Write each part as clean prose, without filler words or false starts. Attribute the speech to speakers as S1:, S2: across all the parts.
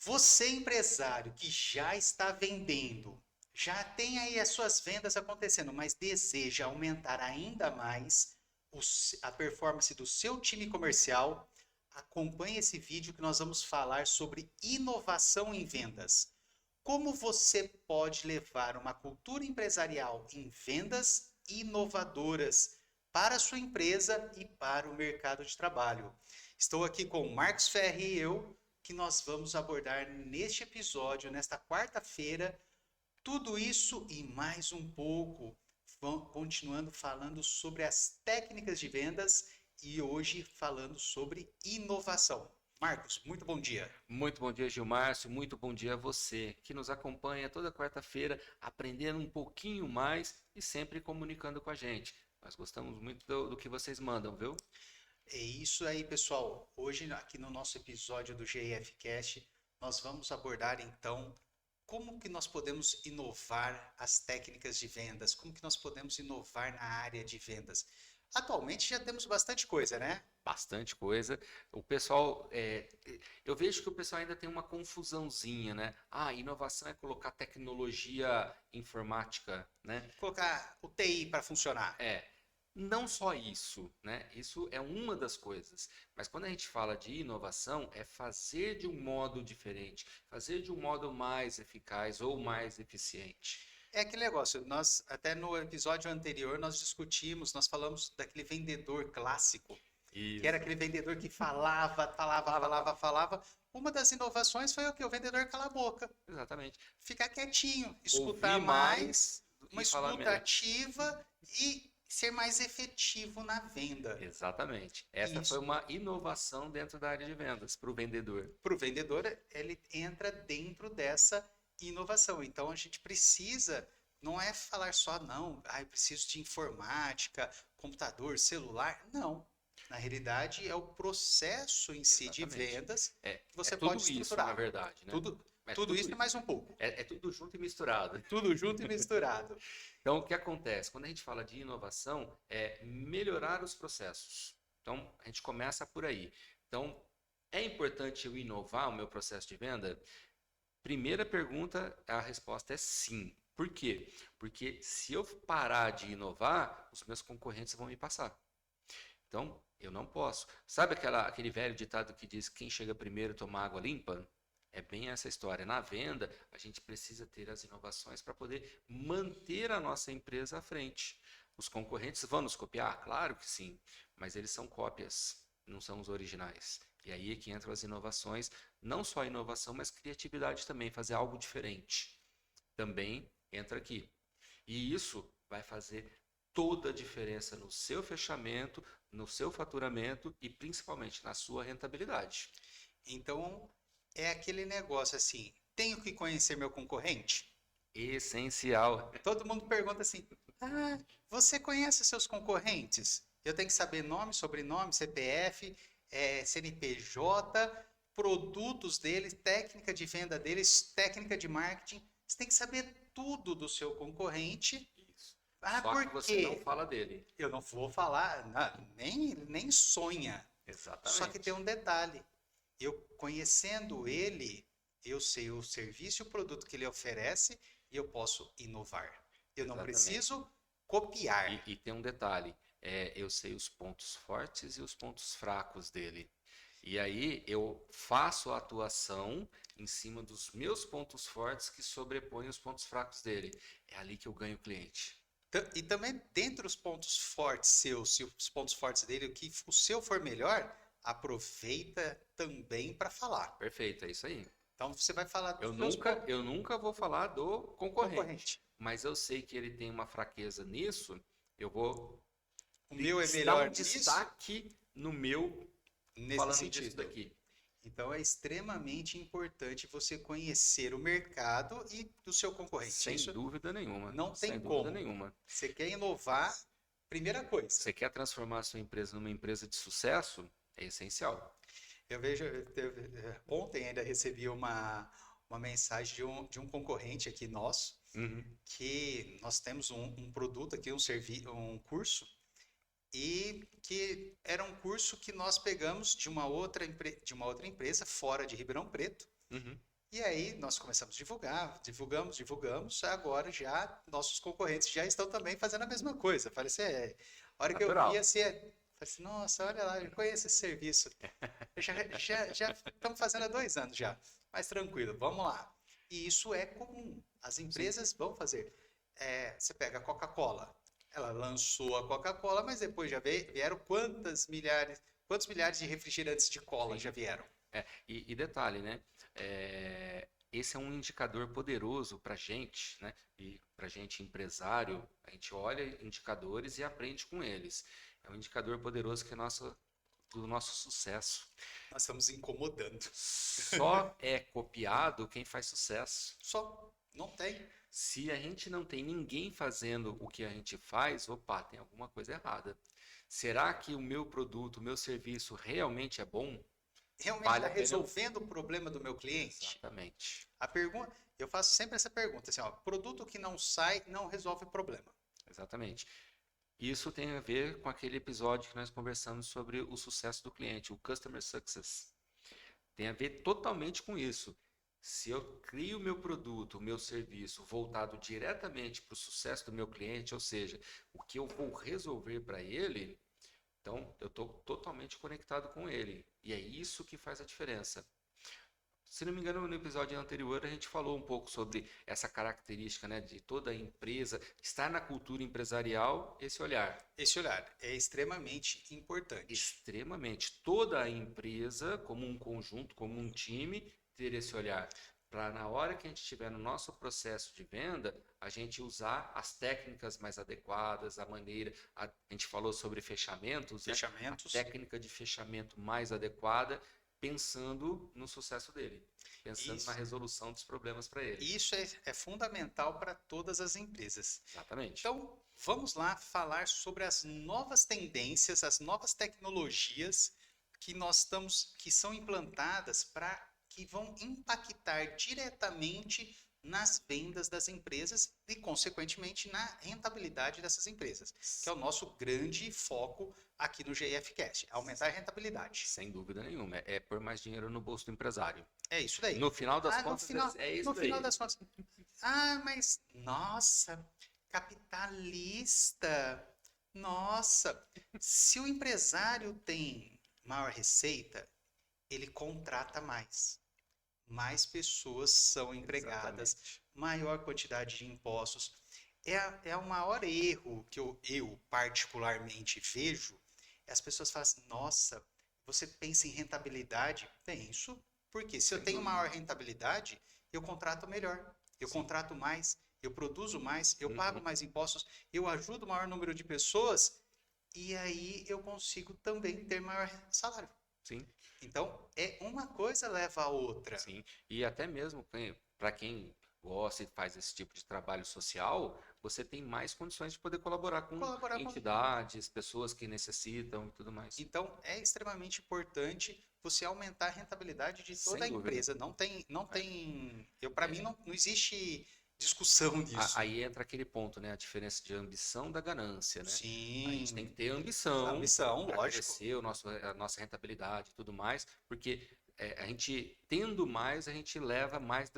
S1: Você, empresário que já está vendendo, já tem aí as suas vendas acontecendo, mas deseja aumentar ainda mais a performance do seu time comercial, acompanhe esse vídeo que nós vamos falar sobre inovação em vendas. Como você pode levar uma cultura empresarial em vendas inovadoras para a sua empresa e para o mercado de trabalho. Estou aqui com o Marcos Ferri e eu, que nós vamos abordar neste episódio, nesta quarta-feira, tudo isso e mais um pouco, continuando falando sobre as técnicas de vendas e hoje falando sobre inovação. Marcos, muito bom dia.
S2: Muito bom dia, Gilmárcio. Muito bom dia a você que nos acompanha toda quarta-feira, aprendendo um pouquinho mais e sempre comunicando com a gente. Nós gostamos muito do que vocês mandam, viu?
S1: É isso aí, pessoal. Hoje, aqui no nosso episódio do GIF Cast, nós vamos abordar então como que nós podemos inovar as técnicas de vendas, como que nós podemos inovar na área de vendas. Atualmente já temos bastante coisa, né?
S2: Bastante coisa. O pessoal, eu vejo que o pessoal ainda tem uma confusãozinha, né? Ah, inovação é colocar tecnologia informática, né?
S1: Colocar o TI para funcionar.
S2: É, não só isso, né? Isso é uma das coisas. Mas quando a gente fala de inovação, é fazer de um modo diferente, fazer de um modo mais eficaz ou mais eficiente.
S1: É aquele negócio, nós até no episódio anterior nós discutimos, nós falamos daquele vendedor clássico, que era
S2: Isso.
S1: aquele vendedor que falava. Uma das inovações foi o que? O vendedor calar a boca,
S2: Exatamente.
S1: ficar quietinho, escutar
S2: Ouvir
S1: mais,
S2: mais
S1: uma
S2: e falar
S1: escuta
S2: menos.
S1: ativa e ser mais efetivo na venda.
S2: Exatamente. Essa foi
S1: Isso,
S2: uma inovação dentro da área de vendas para o vendedor.
S1: para o vendedor, ele entra dentro dessa inovação. Então a gente precisa, não é falar só, não, eu preciso de informática, computador, celular. Não. Na realidade, é o processo em si de
S2: Exatamente.
S1: vendas que
S2: É
S1: você pode
S2: tudo isso, na
S1: estruturar.
S2: verdade, né?
S1: Tudo,
S2: É
S1: tudo
S2: tudo
S1: isso e
S2: isso.
S1: mais um pouco.
S2: É tudo junto e misturado.
S1: Tudo junto e misturado.
S2: Então, o que acontece? Quando a gente fala de inovação, é melhorar os processos. Então, a gente começa por aí. Então, é importante eu inovar o meu processo de venda? Primeira pergunta, a resposta é sim. Por quê? Porque se eu parar de inovar, os meus concorrentes vão me passar. Então, eu não posso. Sabe aquele velho ditado que diz quem chega primeiro toma água limpa? É bem essa história. Na venda, a gente precisa ter as inovações para poder manter a nossa empresa à frente. Os concorrentes vão nos copiar? Claro que sim, mas eles são cópias, não são os originais. E aí é que entram as inovações, não só a inovação, mas criatividade também, fazer algo diferente. Também entra aqui. E isso vai fazer toda a diferença no seu fechamento, no seu faturamento e principalmente na sua rentabilidade.
S1: Então, é aquele negócio assim, tenho que conhecer meu concorrente?
S2: Essencial.
S1: Todo mundo pergunta assim: ah, você conhece seus concorrentes? Eu tenho que saber nome, sobrenome, CPF, CNPJ, produtos deles, técnica de venda deles, técnica de marketing. Você tem que saber tudo do seu concorrente.
S2: Isso.
S1: Ah,
S2: Só que
S1: por
S2: você não
S1: quê?
S2: fala dele.
S1: Eu não vou falar, nem sonha. Só que tem
S2: Exatamente.
S1: um detalhe. Eu conhecendo ele, eu sei o serviço e o produto que ele oferece e eu posso inovar. Eu não
S2: Exatamente.
S1: preciso copiar.
S2: E tem um detalhe, eu sei os pontos fortes e os pontos fracos dele. E aí eu faço a atuação em cima dos meus pontos fortes que sobrepõem os pontos fracos dele. É ali que eu ganho o cliente.
S1: E também, dentre os pontos fortes seus, se os pontos fortes dele, o que o seu for melhor, aproveita também para falar.
S2: Perfeito, é isso aí.
S1: Então você vai falar dos
S2: Eu
S1: seus
S2: nunca, eu nunca vou falar do concorrente,
S1: concorrentes.
S2: mas eu sei que ele tem uma fraqueza nisso, eu vou
S1: O meu é
S2: dar
S1: melhor
S2: um
S1: nisso,
S2: destaque no meu
S1: nesse
S2: falando disso
S1: sentido.
S2: daqui.
S1: Então é extremamente importante você conhecer o mercado e do seu concorrente.
S2: Sem
S1: Isso
S2: dúvida nenhuma,
S1: não tem
S2: sem dúvida
S1: como.
S2: nenhuma.
S1: Você quer inovar, primeira coisa.
S2: Você quer transformar a sua empresa numa empresa de sucesso? É essencial.
S1: Eu vejo, ontem ainda recebi uma mensagem de um concorrente aqui nosso,
S2: Uhum.
S1: que nós temos um produto aqui, um curso, e que era um curso que nós pegamos de uma outra empresa fora de Ribeirão Preto.
S2: Uhum.
S1: E aí nós começamos a divulgar, divulgamos, agora já nossos concorrentes já estão também fazendo a mesma coisa. Falei assim, a hora que eu vi
S2: Natural.
S1: assim, falei assim, nossa, olha lá, eu conheço esse serviço. Já estamos fazendo há 2 anos já, mas tranquilo, vamos lá. E isso é comum, as
S2: Sim.
S1: empresas vão fazer. Você pega a Coca-Cola, ela lançou a Coca-Cola, mas depois já vieram quantos milhares de refrigerantes de cola
S2: Sim.
S1: já vieram?
S2: E detalhe, né? Esse é um indicador poderoso para gente, né? E para gente empresário, a gente olha indicadores e aprende com eles. É um indicador poderoso que é do nosso sucesso.
S1: Nós estamos incomodando.
S2: Só é copiado quem faz sucesso.
S1: Só, não tem.
S2: Se a gente não tem ninguém fazendo o que a gente faz, opa, tem alguma coisa errada. Será que o meu produto, o meu serviço realmente é bom?
S1: Realmente
S2: Vale
S1: está
S2: a pena?
S1: resolvendo o problema do meu cliente?
S2: Exatamente.
S1: A pergunta, eu faço sempre essa pergunta, assim, ó, produto que não sai não resolve o problema.
S2: Exatamente. Isso tem a ver com aquele episódio que nós conversamos sobre o sucesso do cliente, o Customer Success. Tem a ver totalmente com isso. Se eu crio o meu produto, o meu serviço voltado diretamente para o sucesso do meu cliente, ou seja, o que eu vou resolver para ele, então eu estou totalmente conectado com ele. E é isso que faz a diferença. Se não me engano, no episódio anterior a gente falou um pouco sobre essa característica, né, de toda empresa estar na cultura empresarial, esse olhar.
S1: Esse olhar é extremamente importante.
S2: Extremamente. Toda a empresa, como um conjunto, como um time, ter esse olhar. Para na hora que a gente estiver no nosso processo de venda, a gente usar as técnicas mais adequadas, a gente falou sobre fechamentos, né? A
S1: Fechamentos.
S2: técnica de fechamento mais adequada, pensando no sucesso dele, pensando na
S1: Isso,
S2: resolução dos problemas para ele.
S1: isso é fundamental para todas as empresas.
S2: Exatamente.
S1: Então, vamos lá falar sobre as novas tendências, as novas tecnologias que são implantadas para que vão impactar diretamente nas vendas das empresas e, consequentemente, na rentabilidade dessas empresas, que é o nosso grande foco aqui no GFcast, aumentar a rentabilidade.
S2: Sem dúvida nenhuma. É pôr mais dinheiro no bolso do empresário.
S1: É isso daí.
S2: No final das
S1: Ah, no
S2: contas,
S1: final,
S2: é isso
S1: no final
S2: daí.
S1: das contas. Ah, mas nossa, capitalista. Nossa, se o empresário tem maior receita, ele contrata mais. Mais pessoas são empregadas,
S2: Exatamente.
S1: maior quantidade de impostos. É o maior erro que eu particularmente vejo. É as pessoas falam assim, nossa, você pensa em rentabilidade? Penso, porque se eu
S2: Sem
S1: tenho
S2: dúvida.
S1: maior rentabilidade, eu contrato melhor, eu
S2: Sim.
S1: contrato mais, eu produzo mais, eu pago
S2: Uhum.
S1: mais impostos, eu ajudo o maior número de pessoas e aí eu consigo também ter maior salário.
S2: Sim,
S1: Então, uma coisa leva a outra.
S2: sim. E até mesmo para quem gosta e faz esse tipo de trabalho social, você tem mais condições de poder colaborar com
S1: Colaborar com.
S2: entidades, pessoas que necessitam e tudo mais.
S1: Então, é extremamente importante você aumentar a rentabilidade de toda
S2: Sem
S1: a
S2: dúvida.
S1: Empresa. Não
S2: É,
S1: tem, para mim
S2: é,
S1: não existe discussão nisso.
S2: Aí entra aquele ponto, né? A diferença de ambição da ganância, né? A gente tem
S1: Sim,
S2: que ter
S1: a
S2: ambição
S1: missão,
S2: para
S1: lógico.
S2: crescer a nossa rentabilidade e tudo mais, porque a gente tendo mais, a gente leva mais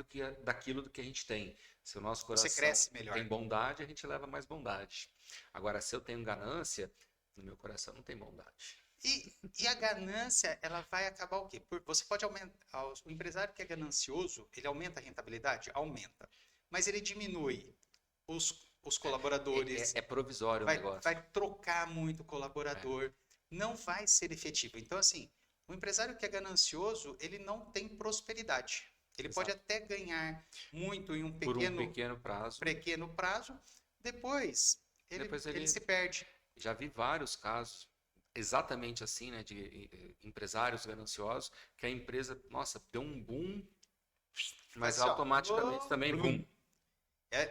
S2: daquilo do que a gente tem. Se o nosso
S1: Você
S2: coração
S1: cresce melhor.
S2: tem bondade, a gente leva mais bondade. Agora, se eu tenho ganância, no meu coração não tem bondade.
S1: E a ganância, ela vai acabar o quê? Você pode aumentar. O empresário que é ganancioso, ele aumenta a rentabilidade? Aumenta. Mas ele diminui os colaboradores,
S2: É provisório o
S1: vai
S2: negócio.
S1: trocar muito o
S2: É,
S1: colaborador, não vai ser efetivo. Então, assim, o empresário que é ganancioso, ele não tem prosperidade. Ele pode
S2: exato.
S1: até ganhar muito em um
S2: Por um
S1: pequeno,
S2: pequeno prazo,
S1: pequeno prazo, depois
S2: depois
S1: ele
S2: ele
S1: se perde.
S2: já vi vários casos exatamente assim, né, de empresários gananciosos, que a empresa, nossa, deu um boom,
S1: Faz
S2: mas
S1: assim, ó,
S2: automaticamente também boom.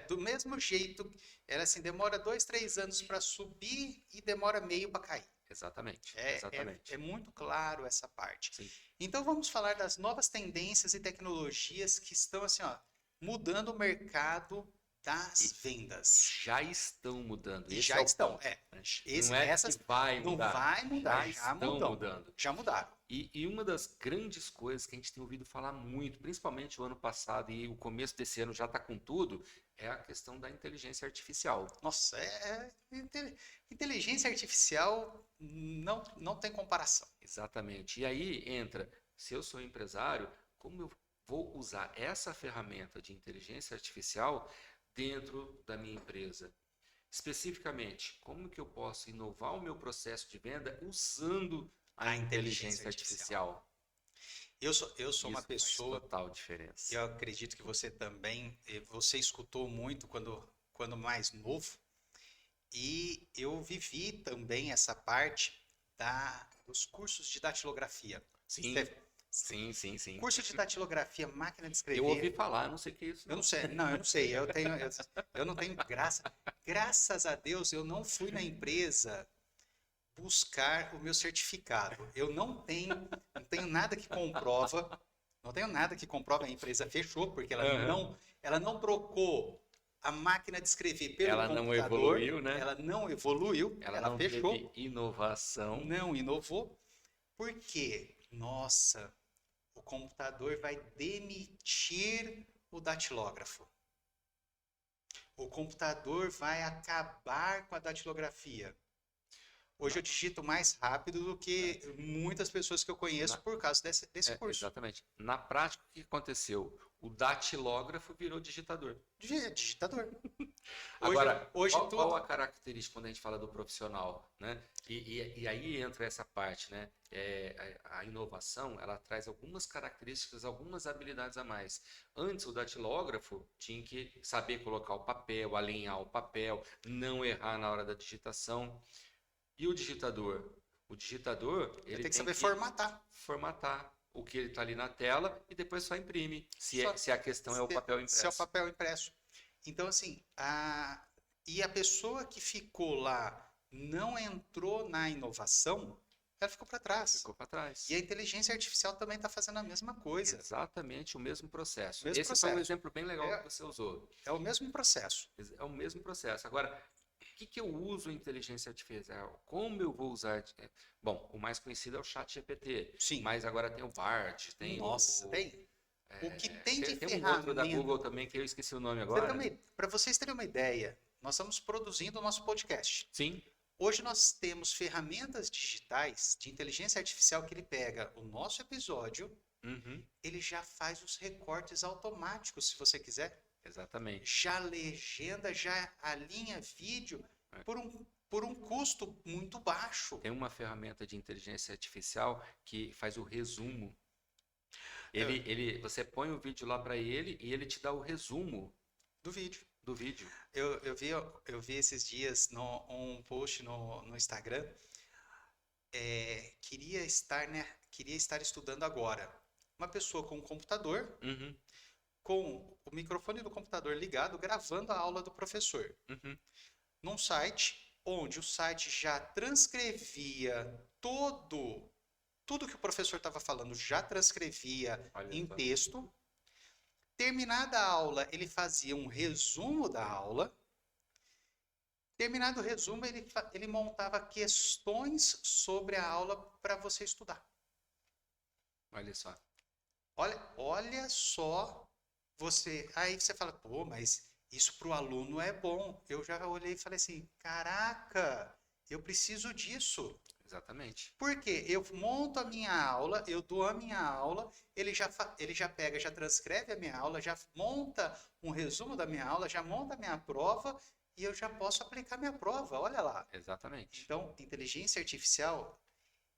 S1: do mesmo jeito, ela assim, demora 2, 3 anos para subir e demora meio para cair.
S2: Exatamente,
S1: É
S2: exatamente.
S1: muito claro essa parte.
S2: Sim,
S1: Então vamos falar das novas tendências e tecnologias que estão assim, ó, mudando o mercado das vendas.
S2: Já estão mudando.
S1: E
S2: Esse
S1: já
S2: é o
S1: estão.
S2: ponto, né?
S1: Esse,
S2: Não é
S1: essas
S2: que vai
S1: não
S2: mudar,
S1: vai mudar,
S2: já
S1: já
S2: estão
S1: mudam.
S2: mudando.
S1: Já mudaram.
S2: E uma das grandes coisas que a gente tem ouvido falar muito, principalmente o ano passado e o começo desse ano já está com tudo, é a questão da inteligência artificial.
S1: Nossa, inteligência artificial não tem comparação.
S2: Exatamente. E aí entra, se eu sou empresário, como eu vou usar essa ferramenta de inteligência artificial dentro da minha empresa? Especificamente, como que eu posso inovar o meu processo de venda usando a inteligência artificial?
S1: Eu sou uma
S2: Isso faz
S1: pessoa,
S2: total diferença.
S1: eu acredito que você também, você escutou muito quando mais novo, e eu vivi também essa parte dos cursos de datilografia.
S2: Sim,
S1: Você-
S2: sim.
S1: Curso de datilografia, máquina de
S2: Eu ouvi
S1: escrever.
S2: falar, não sei o que é isso.
S1: Eu não sei, não, eu não sei. Eu não tenho graças a Deus, eu não fui na empresa buscar o meu certificado. Eu não tenho nada que comprova, não tenho nada que comprova, a empresa fechou porque
S2: Aham.
S1: ela não trocou a máquina de escrever pelo
S2: Ela não
S1: computador,
S2: evoluiu, né?
S1: ela não evoluiu,
S2: Ela
S1: ela
S2: não
S1: fechou,
S2: teve inovação.
S1: não inovou, porque, nossa, o computador vai demitir o datilógrafo. O computador vai acabar com a datilografia. Hoje eu digito mais rápido do que muitas pessoas que eu conheço
S2: Na-
S1: por causa desse curso.
S2: Exatamente. Na prática, o que aconteceu? O datilógrafo virou digitador.
S1: Digitador.
S2: Agora,
S1: Hoje
S2: qual a
S1: tudo.
S2: característica quando a gente fala do profissional, né? E aí entra essa parte, né? A inovação, ela traz algumas características, algumas habilidades a mais. Antes, o datilógrafo tinha que saber colocar o papel, alinhar o papel, não errar na hora da digitação. E o digitador? O digitador,
S1: Vai
S2: ele
S1: ter que
S2: tem
S1: saber
S2: que
S1: formatar.
S2: formatar o que ele está ali na tela e depois só imprime,
S1: Só
S2: se a questão é o papel
S1: se é o
S2: impresso.
S1: papel impresso. Então, assim, e a pessoa que ficou lá não entrou na inovação, ela ficou para trás.
S2: Ficou para trás.
S1: E a inteligência artificial também está fazendo a mesma coisa.
S2: Exatamente o mesmo processo.
S1: Mesmo
S2: Esse foi um
S1: processo.
S2: exemplo bem legal que você usou.
S1: É o mesmo processo.
S2: É o mesmo processo. Agora, o que eu uso a inteligência artificial? Como eu vou usar? Bom, o mais conhecido é o ChatGPT,
S1: Sim.
S2: mas agora tem o Bard, tem
S1: Nossa, tem. O que tem de
S2: tem um outro da
S1: ferramenta.
S2: Google também que eu esqueci o nome agora.
S1: Para vocês terem uma ideia, nós estamos produzindo o nosso podcast.
S2: Sim,
S1: Hoje nós temos ferramentas digitais de inteligência artificial que ele pega o nosso episódio,
S2: uhum,
S1: ele já faz os recortes automáticos, se você quiser.
S2: exatamente.
S1: Já legenda, já alinha vídeo
S2: É.
S1: por um custo muito baixo.
S2: Tem uma ferramenta de inteligência artificial que faz o resumo. Você põe o vídeo lá para ele e ele te dá o resumo
S1: Do vídeo.
S2: do vídeo.
S1: Eu vi esses dias um post no Instagram. Queria estar estudando agora. Uma pessoa com um computador,
S2: Uhum,
S1: com o microfone do computador ligado, gravando a aula do professor.
S2: uhum.
S1: Num site onde o site já transcrevia tudo que o professor estava falando, já transcrevia
S2: Olha
S1: em
S2: só.
S1: texto. Terminada a aula, ele fazia um resumo da aula. Terminado o resumo, ele montava questões sobre a aula para você estudar.
S2: Olha só.
S1: Olha só, aí você fala, pô, mas isso para o aluno é bom. Eu já olhei e falei assim, caraca, eu preciso disso.
S2: Exatamente.
S1: Por quê? Eu monto a minha aula, eu dou a minha aula, ele já pega, já transcreve a minha aula, já monta um resumo da minha aula, já monta a minha prova e eu já posso aplicar minha prova, olha lá.
S2: Exatamente.
S1: Então, inteligência artificial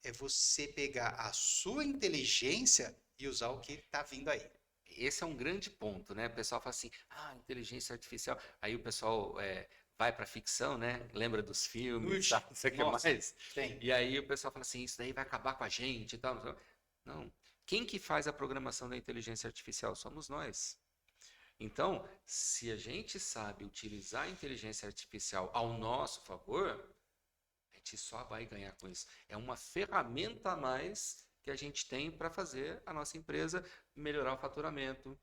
S1: é você pegar a sua inteligência e usar o que está vindo aí.
S2: Esse é um grande ponto, né? O pessoal fala assim, inteligência artificial. Aí o pessoal vai para ficção, né? Lembra dos filmes, tá? Não sei o que
S1: Nossa,
S2: mais.
S1: tem.
S2: E aí o pessoal fala assim, isso daí vai acabar com a gente e tal. Não. Quem que faz a programação da inteligência artificial? Somos nós. Então, se a gente sabe utilizar a inteligência artificial ao nosso favor, a gente só vai ganhar com isso. É uma ferramenta a mais que a gente tem para fazer a nossa empresa melhorar o faturamento,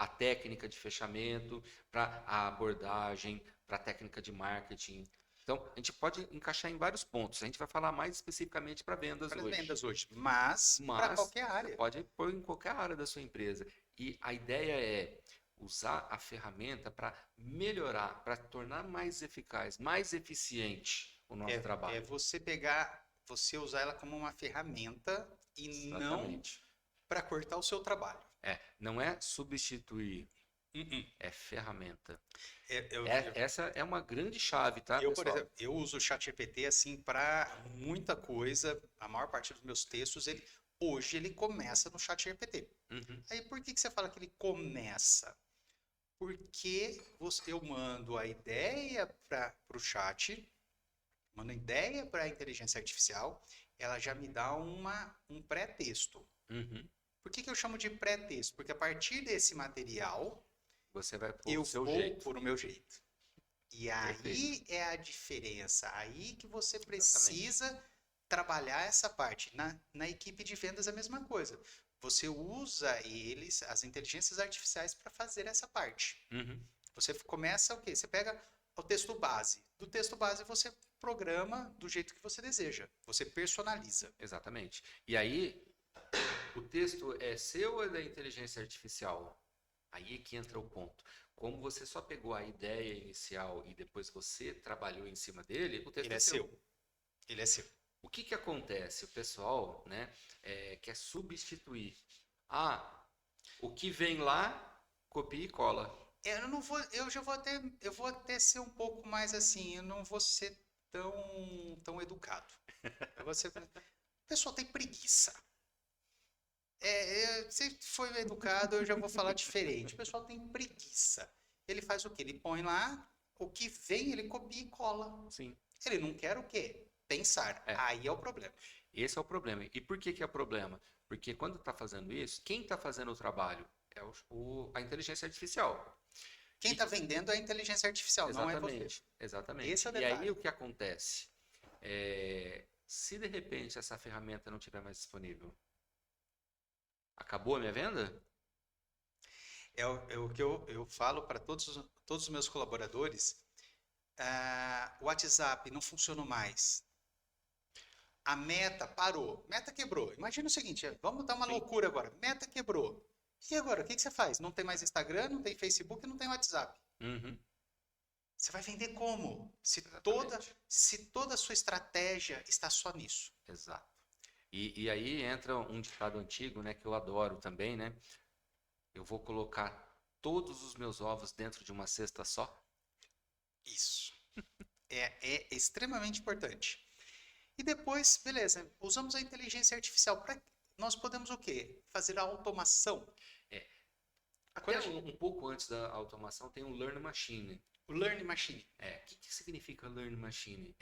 S2: a técnica de fechamento, para a abordagem, para a técnica de marketing. Então, a gente pode encaixar em vários pontos. A gente vai falar mais especificamente para vendas
S1: Para
S2: hoje.
S1: vendas hoje, mas para
S2: Mas
S1: qualquer
S2: você
S1: área.
S2: pode pôr em qualquer área da sua empresa. E a ideia é usar a ferramenta para melhorar, para tornar mais eficaz, mais eficiente o nosso
S1: É
S2: trabalho.
S1: você pegar, você usar ela como uma ferramenta e não
S2: Exatamente.
S1: para cortar o seu trabalho.
S2: Não é substituir,
S1: Uh-uh.
S2: é ferramenta.
S1: Eu,
S2: Essa é uma grande chave, tá,
S1: por
S2: pessoal?
S1: exemplo, eu uso o ChatGPT assim para muita coisa. A maior parte dos meus textos, hoje ele começa no ChatGPT.
S2: Uhum,
S1: Aí por que você fala que ele começa? Porque eu mando a ideia para o chat, mando a ideia para a inteligência artificial, ela já me dá um pré-texto.
S2: uhum.
S1: Por que eu chamo de pré-texto? Porque a partir desse material,
S2: Você vai pôr
S1: eu
S2: o seu
S1: vou
S2: jeito.
S1: pôr o meu jeito. E
S2: Perfeito.
S1: aí é a diferença. Aí que você
S2: Exatamente.
S1: precisa trabalhar essa parte. Na equipe de vendas é a mesma coisa. Você usa as inteligências artificiais para fazer essa parte.
S2: Uhum,
S1: Você começa o quê? Você pega o texto base. Do texto base você programa do jeito que você deseja. Você personaliza.
S2: exatamente. E aí, o texto é seu ou é da inteligência artificial? Aí é que entra o ponto. Como você só pegou a ideia inicial e depois você trabalhou em cima dele, o texto
S1: Ele
S2: é
S1: é
S2: seu.
S1: seu. Ele é seu.
S2: O que que acontece? O pessoal, né, quer substituir. Ah, o que vem lá, copia e cola.
S1: Eu não vou, eu vou até ser um pouco mais assim, eu não vou ser tão educado. Eu vou ser, o pessoal tem preguiça. Se for educado, eu já vou falar diferente. O pessoal tem preguiça. Ele faz o quê? Ele põe lá, o que vem, ele copia e cola.
S2: Sim.
S1: Ele não quer o quê? Pensar.
S2: É.
S1: Aí é o problema.
S2: Esse é o problema. E por que que é problema? Porque quando está fazendo isso, quem está fazendo o trabalho é a inteligência artificial.
S1: Quem está vendendo é a inteligência artificial, não é você.
S2: Exatamente, exatamente.
S1: Esse é o
S2: E aí
S1: detalhe.
S2: o que acontece? Se de repente essa ferramenta não estiver mais disponível, acabou a minha venda?
S1: É o que eu falo para todos os meus colaboradores. O WhatsApp não funciona mais. A meta parou. Meta quebrou. Imagina o seguinte, vamos dar uma
S2: Sim.
S1: loucura agora. Meta quebrou. E agora, o que você faz? Não tem mais Instagram, não tem Facebook, não tem WhatsApp.
S2: Uhum,
S1: Você vai vender como?
S2: exatamente.
S1: Se toda a sua estratégia está só nisso.
S2: Exato. E aí entra um ditado antigo, né, que eu adoro também, né? Eu vou colocar todos os meus ovos dentro de uma cesta só.
S1: Isso. É extremamente importante. E depois, beleza, usamos a inteligência artificial. Nós podemos o quê? Fazer a automação.
S2: É,
S1: Quando
S2: até
S1: a gente-
S2: um pouco antes da automação tem um Learn Machine.
S1: O Learning Machine.
S2: O que que significa Learn Machine?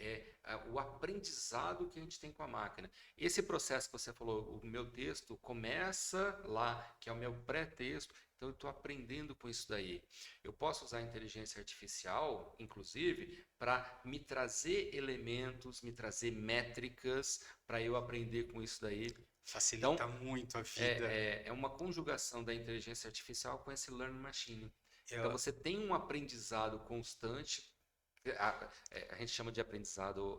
S2: O aprendizado que a gente tem com a máquina. Esse processo que você falou, o meu texto começa lá, que é o meu pré-texto, então eu estou aprendendo com isso daí. Eu posso usar a inteligência artificial, inclusive, para me trazer elementos, me trazer métricas, para eu aprender com isso daí.
S1: Facilita
S2: Então,
S1: muito a vida.
S2: é uma conjugação da inteligência artificial com esse Learn Machine. Então
S1: Eu-
S2: você tem um aprendizado constante, a gente chama de aprendizado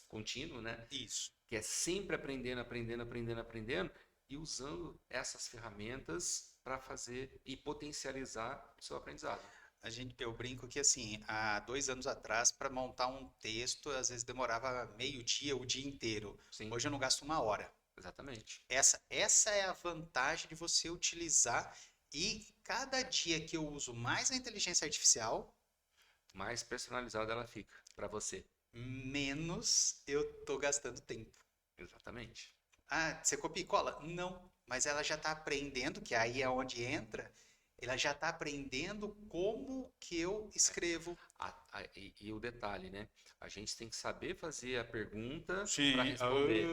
S2: contínuo, né?
S1: Isso.
S2: Que é sempre aprendendo, aprendendo, aprendendo, aprendendo e usando essas ferramentas para fazer e potencializar o seu aprendizado.
S1: Eu brinco que assim, há 2 anos atrás, para montar um texto, às vezes demorava meio dia, o dia inteiro.
S2: Sim,
S1: Hoje eu não gasto 1 hora.
S2: exatamente.
S1: Essa é a vantagem de você utilizar. E cada dia que eu uso mais a inteligência artificial,
S2: Mais personalizada ela fica para você.
S1: menos eu tô gastando tempo.
S2: Exatamente.
S1: Você copia e cola? Não. Mas ela já está aprendendo, que aí é onde entra, ela já está aprendendo como que eu escrevo.
S2: E o detalhe, né? A gente tem que saber fazer a pergunta
S1: Sim.
S2: para responder.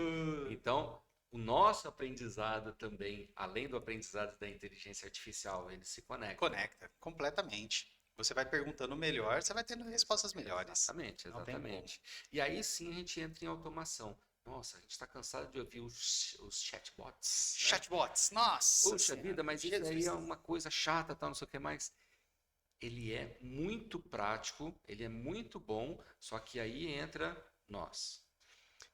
S2: Então, o nosso aprendizado também, além do aprendizado da inteligência artificial, ele se conecta.
S1: Conecta completamente. Você vai perguntando melhor, você vai tendo respostas melhores.
S2: Exatamente,
S1: Não tem como.
S2: exatamente. E aí sim a gente entra em automação. Nossa, a gente está cansado de ouvir os chatbots, né?
S1: Chatbots, nossa
S2: Puxa
S1: senhora,
S2: vida, mas isso aí
S1: Jesus.
S2: é uma coisa chata, tal, não sei o que mais. Ele é muito prático, ele é muito bom, só que aí entra nós.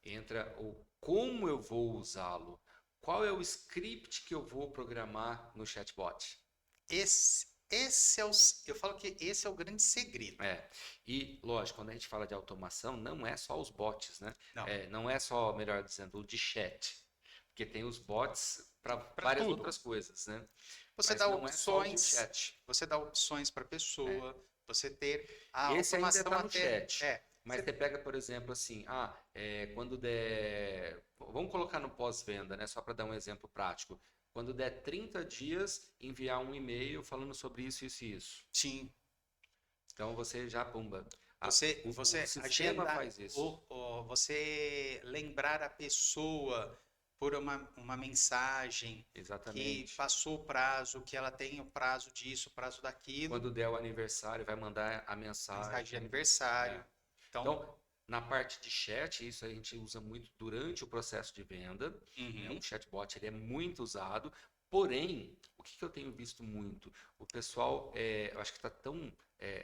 S2: Entra o como eu vou usá-lo. Qual é o script que eu vou programar no chatbot?
S1: Esse é eu falo que esse é o grande segredo.
S2: É, e lógico, quando a gente fala de automação, não é só os bots, né?
S1: Não,
S2: Não é só, melhor dizendo, o de chat, porque tem os bots para
S1: para
S2: várias
S1: tudo.
S2: outras coisas, né?
S1: Você
S2: Mas
S1: dá
S2: não é só o de
S1: opções,
S2: chat.
S1: você dá opções para a
S2: É.
S1: pessoa, você ter a
S2: Esse ainda
S1: automação
S2: está no
S1: até.
S2: chat. Mas você pega, por exemplo, assim, quando der. Vamos colocar no pós-venda, né? Só para dar um exemplo prático. Quando der 30 dias, enviar um e-mail falando sobre isso, isso e isso.
S1: Sim,
S2: Então você já, pumba. O
S1: você
S2: sistema
S1: agenda,
S2: faz isso.
S1: você lembrar a pessoa por uma mensagem que
S2: Exatamente.
S1: passou o prazo, que ela tem o prazo disso, o prazo daquilo,
S2: Quando der o aniversário, vai mandar a
S1: mensagem de
S2: mensagem.
S1: aniversário.
S2: É.
S1: Então,
S2: Então, na parte de chat, isso a gente usa muito durante o processo de venda, né? O
S1: uhum,
S2: chatbot ele é muito usado, porém, o que eu tenho visto muito? O pessoal, eu acho que está tão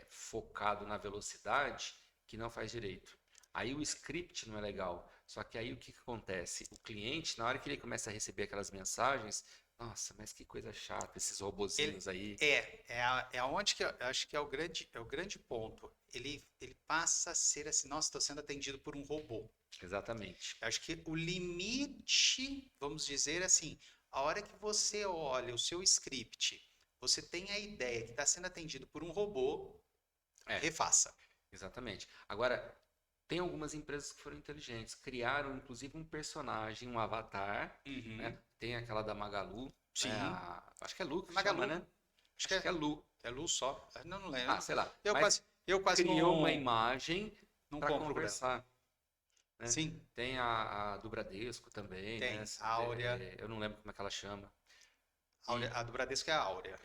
S2: focado na velocidade que não faz direito. Aí o script não é legal. Só que aí o que acontece? O cliente, na hora que ele começa a receber aquelas mensagens, nossa, mas que coisa chata, esses
S1: ele
S2: robozinhos aí.
S1: é aonde que eu acho que é o grande ponto. Ele passa a ser assim, nossa, estou sendo atendido por um robô.
S2: Exatamente.
S1: Eu acho que o limite, vamos dizer assim, a hora que você olha o seu script, você tem a ideia que está sendo atendido por um robô,
S2: É,
S1: refaça.
S2: exatamente. Agora, tem algumas empresas que foram inteligentes, criaram inclusive um personagem, um avatar,
S1: Uhum,
S2: né? Tem aquela da Magalu, né?
S1: sim.
S2: Acho que é Lu que chama,
S1: Magalu,
S2: né?
S1: acho que
S2: Acho que é Lu.
S1: é luz só. Não, não lembro.
S2: Ah, sei lá.
S1: Eu
S2: Mas
S1: quase, eu quase
S2: criou uma
S1: não,
S2: imagem
S1: não
S2: para
S1: compro dela.
S2: conversar, né?
S1: Sim,
S2: Tem a do Bradesco também, né?
S1: tem. A Áurea,
S2: Eu não lembro como é que ela chama.
S1: Áurea, a do Bradesco é a Áurea.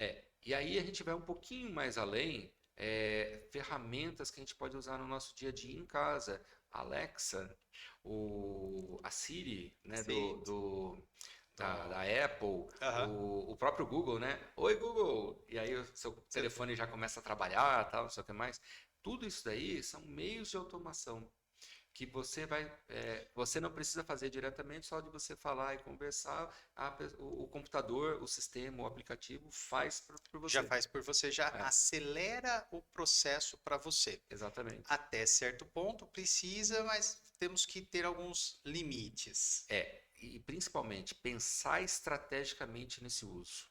S2: E aí a gente vai um pouquinho mais além, ferramentas que a gente pode usar no nosso dia a dia em casa. Alexa, a Siri, né,
S1: Sim.
S2: da Apple,
S1: Aham.
S2: o próprio Google, né? Oi, Google! E aí o seu telefone já começa a trabalhar, tal, não sei o que mais. Tudo isso daí são meios de automação que você não precisa fazer diretamente, só de você falar e conversar, o computador, o sistema, o aplicativo faz por
S1: Já
S2: você.
S1: faz por você, já
S2: É,
S1: acelera o processo para você.
S2: exatamente.
S1: Até certo ponto precisa, mas temos que ter alguns limites.
S2: E principalmente pensar estrategicamente nesse uso.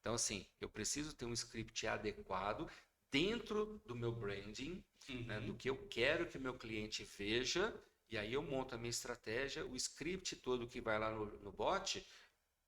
S2: Então, assim, eu preciso ter um script adequado dentro do meu branding, né, do
S1: Uhum,
S2: que eu quero que o meu cliente veja, e aí eu monto a minha estratégia, o script todo que vai lá no bot,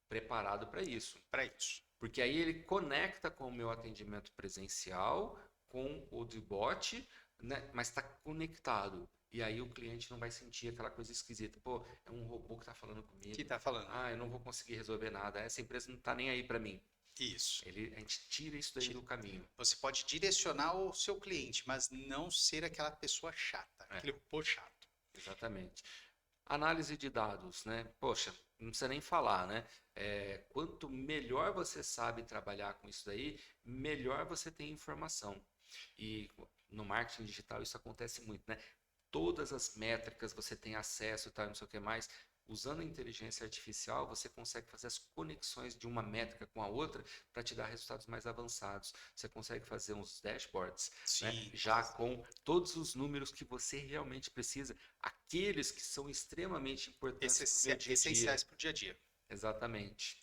S2: preparado para isso.
S1: para isso.
S2: Porque aí ele conecta com o meu atendimento presencial, com o de bot, né, mas está conectado. E aí o cliente não vai sentir aquela coisa esquisita. Pô, é um robô que está falando
S1: Que
S2: comigo.
S1: está falando?
S2: Ah, eu não vou conseguir resolver nada. Essa empresa não está nem aí para mim.
S1: Isso.
S2: A gente tira isso daí do caminho.
S1: Você pode direcionar o seu cliente, mas não ser aquela pessoa chata,
S2: É,
S1: aquele robô chato.
S2: exatamente. Análise de dados, né? Poxa, não precisa nem falar, né? Quanto melhor você sabe trabalhar com isso daí, melhor você tem informação. E no marketing digital isso acontece muito, né? Todas as métricas você tem acesso, tal, não sei o que mais. Usando a inteligência artificial, você consegue fazer as conexões de uma métrica com a outra para te dar resultados mais avançados. Você consegue fazer uns dashboards, né,
S1: Sim.
S2: já com todos os números que você realmente precisa, aqueles que são extremamente importantes para o meu dia a dia.
S1: Essenciais para o dia a dia.
S2: Exatamente.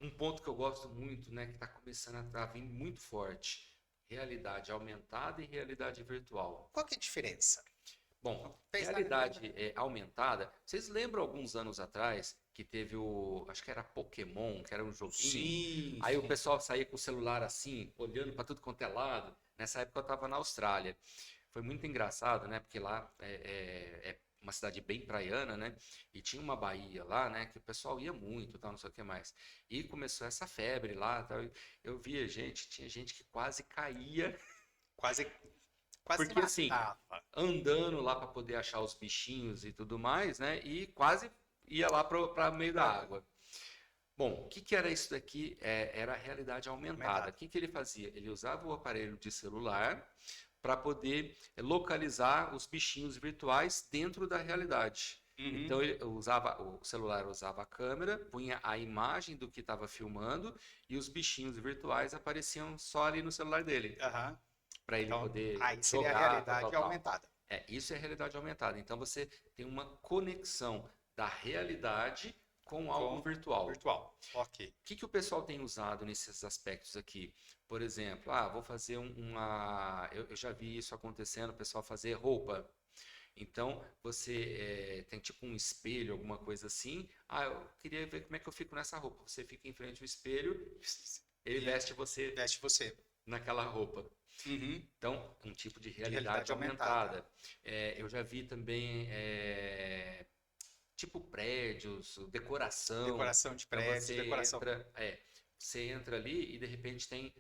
S2: Um ponto que eu gosto muito, né, que está começando a vir muito forte, realidade aumentada e realidade virtual.
S1: Qual que é a diferença?
S2: Bom,
S1: Fez na
S2: realidade aumentada. Vocês lembram alguns anos atrás que teve acho que era Pokémon, que era um joguinho.
S1: Sim,
S2: Aí o
S1: sim.
S2: pessoal saía com o celular assim, olhando para tudo quanto é lado. Nessa época eu estava na Austrália. Foi muito engraçado, né? Porque lá é uma cidade bem praiana, né? E tinha uma baía lá, né? Que o pessoal ia muito, tal, não sei o que mais. E começou essa febre lá, tal. Eu via gente, tinha gente que quase caía
S1: Quase Quase
S2: Porque assim,
S1: matava.
S2: andando lá para poder achar os bichinhos e tudo mais, né? E quase ia lá para meio da água. Bom, o que que era isso daqui? Era a realidade aumentada. O
S1: Aumentado.
S2: que que ele fazia? Ele usava o aparelho de celular para poder localizar os bichinhos virtuais dentro da realidade. Então
S1: Uhum.
S2: ele usava o celular usava a câmera, punha a imagem do que estava filmando e os bichinhos virtuais apareciam só ali no celular dele,
S1: Aham.
S2: para ele
S1: Então,
S2: poder
S1: aí seria a
S2: jogar, tal, tal,
S1: realidade
S2: tal.
S1: aumentada.
S2: Isso é realidade aumentada. Então você tem uma conexão da realidade com algo
S1: Com
S2: virtual.
S1: virtual. Ok.
S2: O que que o pessoal tem usado nesses aspectos aqui? Por exemplo, vou fazer uma. Eu já vi isso acontecendo, o pessoal fazer roupa. Então, você tem tipo um espelho, alguma coisa assim. Eu queria ver como é que eu fico nessa roupa. Você fica em frente ao espelho, ele
S1: E
S2: veste você
S1: veste você.
S2: naquela roupa.
S1: Uhum.
S2: Então, um tipo de
S1: De
S2: realidade
S1: realidade aumentada.
S2: aumentada. Eu já vi também tipo prédios, decoração.
S1: Decoração de
S2: Então
S1: prédios, decoração.
S2: você entra ali e de repente tem,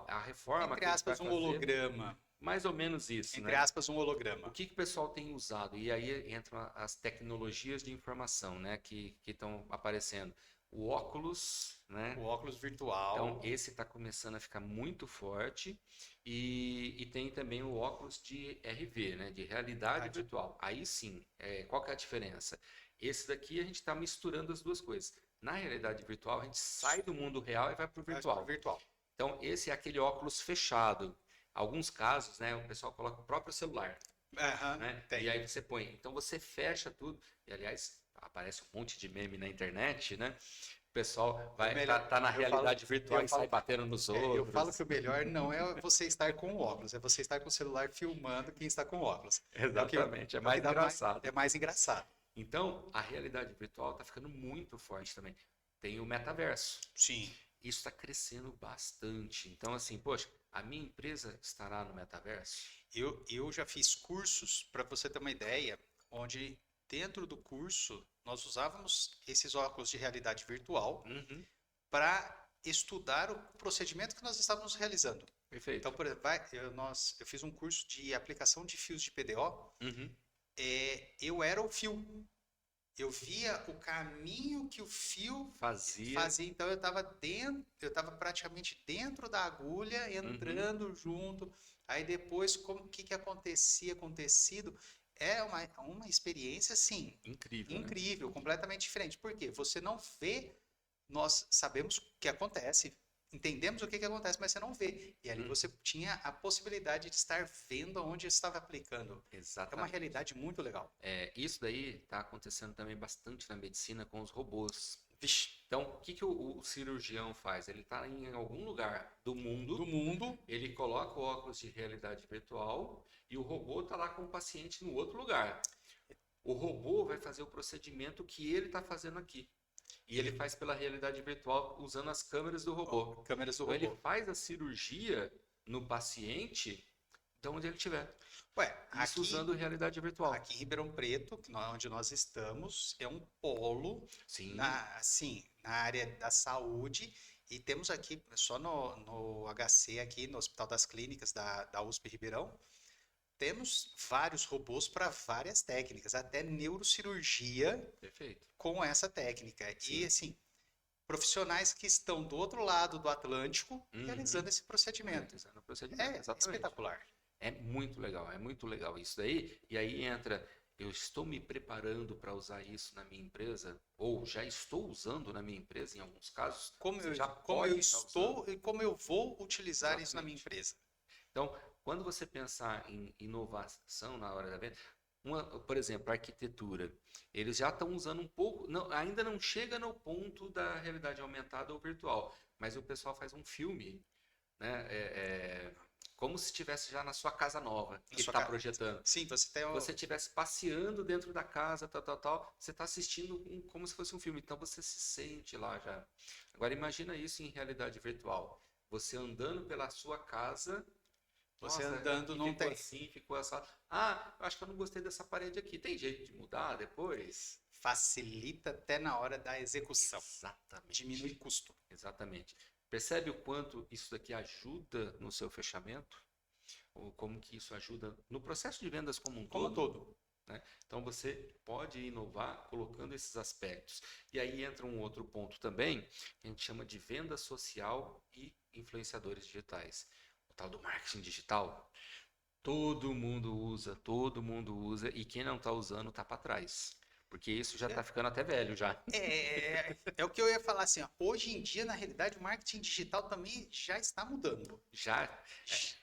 S2: a reforma
S1: Entre
S2: que a gente vai
S1: aspas, um
S2: fazer,
S1: holograma.
S2: mais ou menos isso,
S1: Entre
S2: né?
S1: aspas, um
S2: O
S1: holograma.
S2: que que o pessoal tem usado? E aí entram as tecnologias de informação, né, que estão aparecendo. O óculos,
S1: O
S2: né?
S1: óculos
S2: Então,
S1: virtual.
S2: esse está começando a ficar muito forte. E tem também o óculos de RV, né? De realidade virtual. Aí sim, qual que é a diferença? Esse daqui a gente está misturando as duas coisas. Na realidade virtual, a gente sai do mundo real e vai para o virtual.
S1: Virtual.
S2: Então, esse é aquele óculos fechado. Alguns casos, né, o pessoal coloca o próprio celular,
S1: Aham,
S2: né? E
S1: tem.
S2: aí você põe. Então, você fecha tudo. E, aliás, aparece um monte de meme na internet, né? O pessoal
S1: O
S2: vai
S1: melhor,
S2: tá na
S1: eu falo,
S2: realidade virtual e sai batendo nos
S1: eu falo
S2: outros.
S1: que o melhor não é você estar com o óculos, é você estar com o celular filmando quem está com o óculos.
S2: Exatamente, é
S1: É o que
S2: mais
S1: dá mais, é
S2: engraçado.
S1: mais engraçado.
S2: Então, a realidade virtual está ficando muito forte também. Tem o metaverso.
S1: Sim.
S2: Isso está crescendo bastante. Então, assim, poxa, a minha empresa estará no metaverso?
S1: Eu já fiz cursos, para você ter uma ideia, onde dentro do curso nós usávamos esses óculos de realidade virtual
S2: Uhum,
S1: para estudar o procedimento que nós estávamos realizando. Então,
S2: perfeito.
S1: por exemplo, eu fiz um curso de aplicação de fios de PDO.
S2: Uhum,
S1: Eu era o fio. Eu via o caminho que o fio
S2: fazia.
S1: fazia. Então eu estava praticamente dentro da agulha,
S2: Uhum,
S1: entrando junto. Aí depois, o que que acontecia com o tecido? É uma experiência, assim,
S2: incrível, né?
S1: incrível, completamente diferente. Por quê? Você não vê, nós sabemos o que acontece, entendemos o que que acontece, mas você não vê. E ali
S2: Uhum,
S1: você tinha a possibilidade de estar vendo onde estava aplicando. É uma
S2: exatamente.
S1: realidade muito legal.
S2: Isso daí está acontecendo também bastante na medicina com os robôs.
S1: Vixe,
S2: Então, o que que o cirurgião faz? Ele está em algum lugar do
S1: do
S2: mundo,
S1: mundo.
S2: ele coloca o óculos de realidade virtual e o robô está lá com o paciente no outro lugar. O robô vai fazer o procedimento que ele está fazendo aqui. E ele
S1: Ele,
S2: faz pela realidade virtual usando as câmeras do robô.
S1: câmeras do
S2: Então ele
S1: robô.
S2: faz a cirurgia no paciente de onde ele estiver.
S1: Ué,
S2: Isso usando realidade virtual.
S1: aqui em Ribeirão Preto, onde nós estamos, é um polo
S2: Sim,
S1: assim, na área da saúde. E temos aqui, só no HC, aqui no Hospital das Clínicas da USP Ribeirão, temos vários robôs para várias técnicas, até neurocirurgia
S2: perfeito.
S1: com essa técnica. E
S2: Sim.
S1: assim, profissionais que estão do outro lado do Atlântico
S2: Uhum.
S1: realizando esse procedimento.
S2: Realizando o procedimento,
S1: É
S2: exatamente.
S1: espetacular.
S2: É muito legal isso daí. E aí entra, eu estou me preparando para usar isso na minha empresa, ou já estou usando na minha empresa, em alguns casos, você já
S1: Como eu
S2: pode estar usando.
S1: estou e como eu vou utilizar isso na minha
S2: Exatamente.
S1: empresa.
S2: Então, quando você pensar em inovação na hora da venda, por exemplo, a arquitetura, eles já estão usando um pouco, ainda não chega no ponto da realidade aumentada ou virtual, mas o pessoal faz um filme, né? Como se estivesse já na sua casa nova,
S1: Na
S2: que ele
S1: sua
S2: está
S1: casa.
S2: projetando.
S1: Sim, você tem
S2: Você estivesse passeando dentro da casa, tal, tal, tal, você está assistindo como se fosse um filme, então você se sente lá já. Agora imagina isso em realidade virtual. Você andando pela sua casa,
S1: você
S2: nossa,
S1: andando
S2: aqui
S1: não
S2: ficou
S1: tem.
S2: assim, ficou essa. Acho que eu não gostei dessa parede aqui. Tem jeito de mudar depois?
S1: Facilita até na hora da execução. Diminui
S2: Exatamente.
S1: custo.
S2: Exatamente. Percebe o quanto isso daqui ajuda no seu fechamento? Como que isso ajuda no processo de vendas como um
S1: Como um
S2: todo,
S1: todo.
S2: né? Então você pode inovar colocando esses aspectos. E aí entra um outro ponto também, que a gente chama de venda social e influenciadores digitais. O tal do marketing digital. Todo mundo usa, e quem não está usando está para trás. Porque isso já está ficando até velho já.
S1: É o que eu ia falar assim, ó, hoje em dia, na realidade, o marketing digital também já está mudando.
S2: Já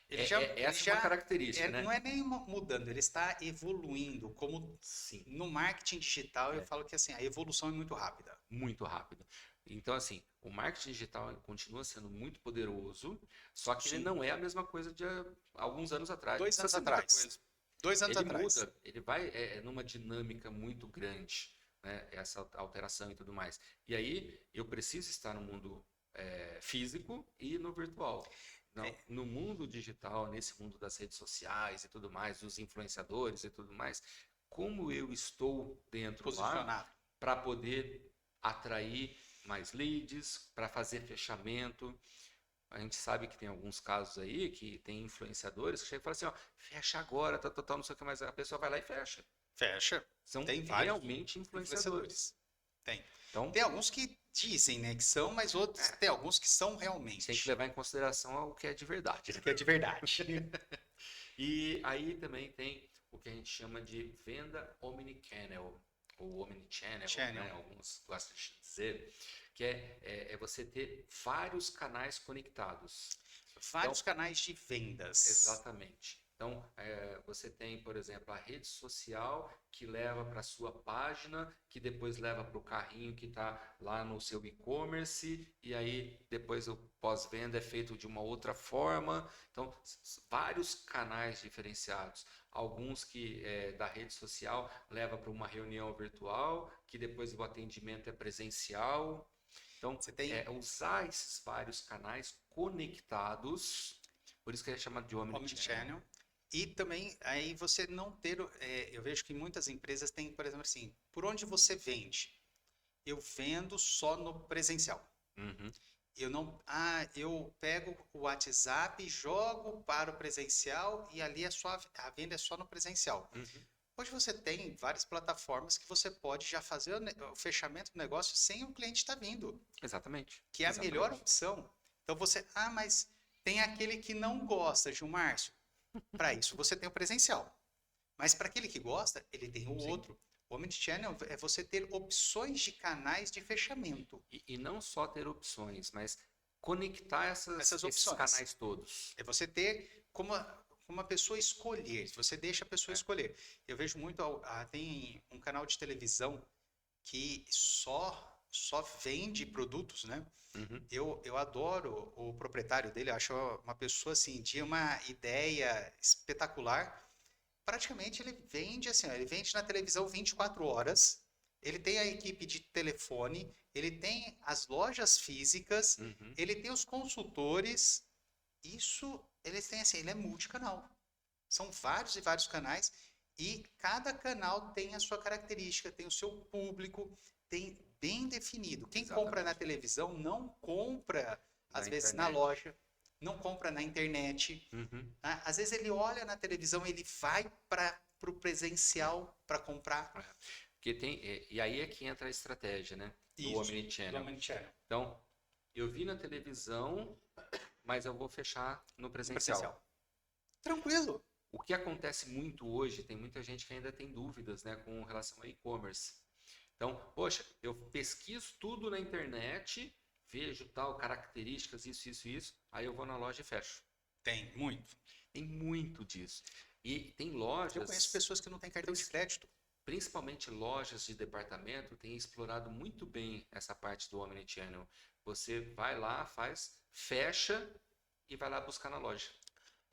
S1: Ele
S2: essa é uma
S1: já
S2: característica, né?
S1: não é nem mudando, ele está evoluindo. Como
S2: Sim,
S1: no marketing digital, eu
S2: é
S1: falo que assim, a evolução é muito rápida.
S2: muito rápido. Então, assim, o marketing digital continua sendo muito poderoso, só que ele
S1: Sim.
S2: não é a mesma coisa de alguns anos atrás. Não
S1: Dois
S2: precisa
S1: anos
S2: ser muita
S1: atrás.
S2: coisa.
S1: 2 anos
S2: Ele
S1: atrás.
S2: muda, ele vai numa dinâmica muito grande, né? Essa alteração e tudo mais. E aí eu preciso estar no mundo físico e no virtual. Não,
S1: É,
S2: no mundo digital, nesse mundo das redes sociais e tudo mais, dos influenciadores e tudo mais, como eu estou dentro lá
S1: posicionado.
S2: para poder atrair mais leads, para fazer fechamento. A gente sabe que tem alguns casos aí que tem influenciadores que chegam e falam assim, ó, fecha agora, tal, não sei o que mais. A pessoa vai lá e fecha.
S1: Fecha.
S2: São
S1: Tem vários
S2: realmente influenciadores.
S1: influenciadores. Tem.
S2: Então,
S1: Tem alguns que dizem, né, que são, mas outros tem alguns que são
S2: a gente tem que
S1: realmente.
S2: levar em consideração o que é de verdade, né?
S1: Que é de verdade.
S2: E aí também tem o que a gente chama de venda omnichannel, ou omnichannel,
S1: Channel.
S2: né? Alguns gostam de dizer, que é você ter vários canais conectados. Então,
S1: Vários canais de vendas.
S2: exatamente. Então, você tem, por exemplo, a rede social que leva para a sua página, que depois leva para o carrinho que está lá no seu e-commerce, e aí depois o pós-venda é feito de uma outra forma. Então, vários canais diferenciados. Alguns que da rede social leva para uma reunião virtual, que depois o atendimento é presencial. Então,
S1: Você tem
S2: usar esses vários canais conectados, por isso que é chamado de omnichannel.
S1: omnichannel. E também aí você não ter. Eu vejo que muitas empresas têm, por exemplo, assim, por onde você vende? Eu vendo só no presencial.
S2: Uhum,
S1: Eu não. Eu pego o WhatsApp, jogo para o presencial e ali a venda é só no presencial.
S2: uhum,
S1: Hoje você tem várias plataformas que você pode já fazer o fechamento do negócio sem o cliente estar vindo,
S2: exatamente,
S1: que é a melhor
S2: exatamente.
S1: opção. Então você, mas tem aquele que não gosta, Gilmárcio. Para isso você tem o presencial. Mas para aquele que gosta, ele tem o
S2: Sim.
S1: outro. O Omnichannel é você ter opções de canais de fechamento.
S2: E não só ter opções, mas conectar
S1: Essas
S2: esses
S1: opções.
S2: canais todos.
S1: É você ter como a pessoa escolher. Você deixa a pessoa
S2: É.
S1: escolher. Eu vejo muito, tem um canal de televisão que só vende produtos, né?
S2: Uhum,
S1: Eu adoro o proprietário dele, eu acho uma pessoa assim de uma ideia espetacular. Praticamente ele vende assim, ó, ele vende na televisão 24 horas. Ele tem a equipe de telefone, ele tem as lojas físicas,
S2: uhum.
S1: ele tem os consultores. Isso eles têm assim, ele é multicanal. São vários e vários canais e cada canal tem a sua característica, tem o seu público, tem bem definido. Quem compra na
S2: Exatamente.
S1: televisão não compra às
S2: Na
S1: vezes na
S2: internet.
S1: loja, não compra na internet.
S2: Uhum.
S1: Né? Às vezes ele olha na televisão, ele vai para o presencial para comprar.
S2: Porque e aí é que entra a estratégia, né? Do
S1: Isso, do
S2: omnichannel.
S1: Omnichannel.
S2: Então, eu vi na televisão, mas eu vou fechar no
S1: No
S2: presencial.
S1: presencial. Tranquilo.
S2: O que acontece muito hoje, tem muita gente que ainda tem dúvidas, né, com relação ao e-commerce. Então, poxa, eu pesquiso tudo na internet, vejo tal, características, isso, aí eu vou na loja e fecho.
S1: Tem, muito.
S2: Tem muito disso. E tem
S1: Eu conheço
S2: lojas,
S1: pessoas que não têm cartão de crédito.
S2: principalmente lojas de departamento, têm explorado muito bem essa parte do omnichannel. Você vai lá, fecha e vai lá buscar na loja.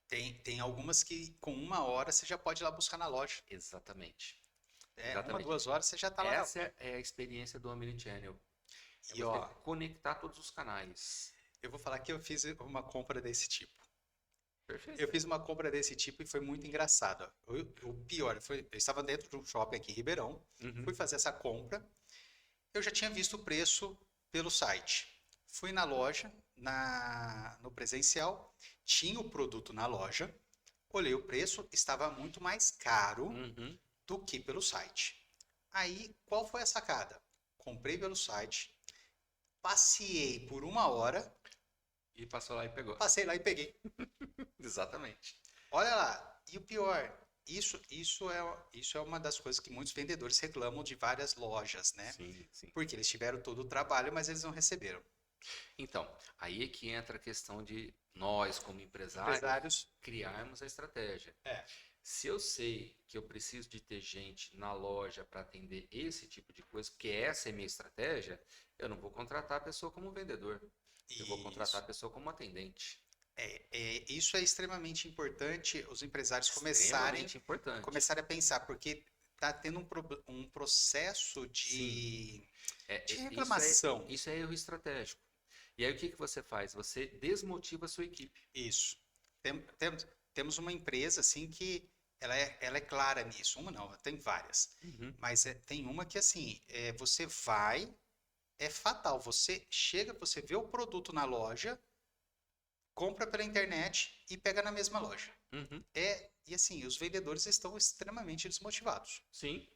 S1: Tem algumas que com 1 hora você já pode ir lá buscar na loja.
S2: Exatamente.
S1: É,
S2: Exatamente.
S1: 1, 2 horas você já está lá.
S2: Essa é a experiência do omnichannel. É
S1: E
S2: você
S1: ó,
S2: conectar todos os canais.
S1: eu vou falar que eu fiz uma compra desse tipo.
S2: Perfeito.
S1: Eu fiz uma compra desse tipo e foi muito engraçado. O pior, eu estava dentro de um shopping aqui em Ribeirão,
S2: Uhum.
S1: fui fazer essa compra, eu já tinha visto o preço pelo site. Fui na loja, no presencial, tinha o produto na loja, Olhei o preço, estava muito mais caro
S2: Uhum.
S1: do que pelo site. Aí, qual foi a sacada? Comprei pelo site, passeei por 1 hora,
S2: E passou lá e pegou.
S1: passei lá e peguei.
S2: Exatamente.
S1: Olha lá, e o pior, isso é uma das coisas que muitos vendedores reclamam de várias lojas, né?
S2: Sim, sim.
S1: Porque eles tiveram todo o trabalho, mas eles não receberam.
S2: Então, aí é que entra a questão de nós, como empresários,
S1: Empresários,
S2: criarmos a estratégia.
S1: é,
S2: Se eu sei que eu preciso de ter gente na loja para atender esse tipo de coisa, porque essa é a minha estratégia, eu não vou contratar a pessoa como vendedor. Eu vou contratar a
S1: isso.
S2: pessoa como atendente.
S1: Isso é extremamente importante os empresários
S2: Extremamente importante.
S1: começarem a pensar, porque está tendo um processo
S2: Sim,
S1: de
S2: isso é,
S1: reclamação.
S2: isso é erro estratégico. E aí o que que você faz? Você desmotiva a sua equipe.
S1: Isso. Temos uma empresa assim que ela é clara nisso. Uma não, tem várias.
S2: Uhum.
S1: Mas tem uma que assim, você vai, é fatal. Você chega, você vê o produto na loja, compra pela internet e pega na mesma loja.
S2: Uhum.
S1: E assim, os vendedores estão extremamente desmotivados.
S2: Sim.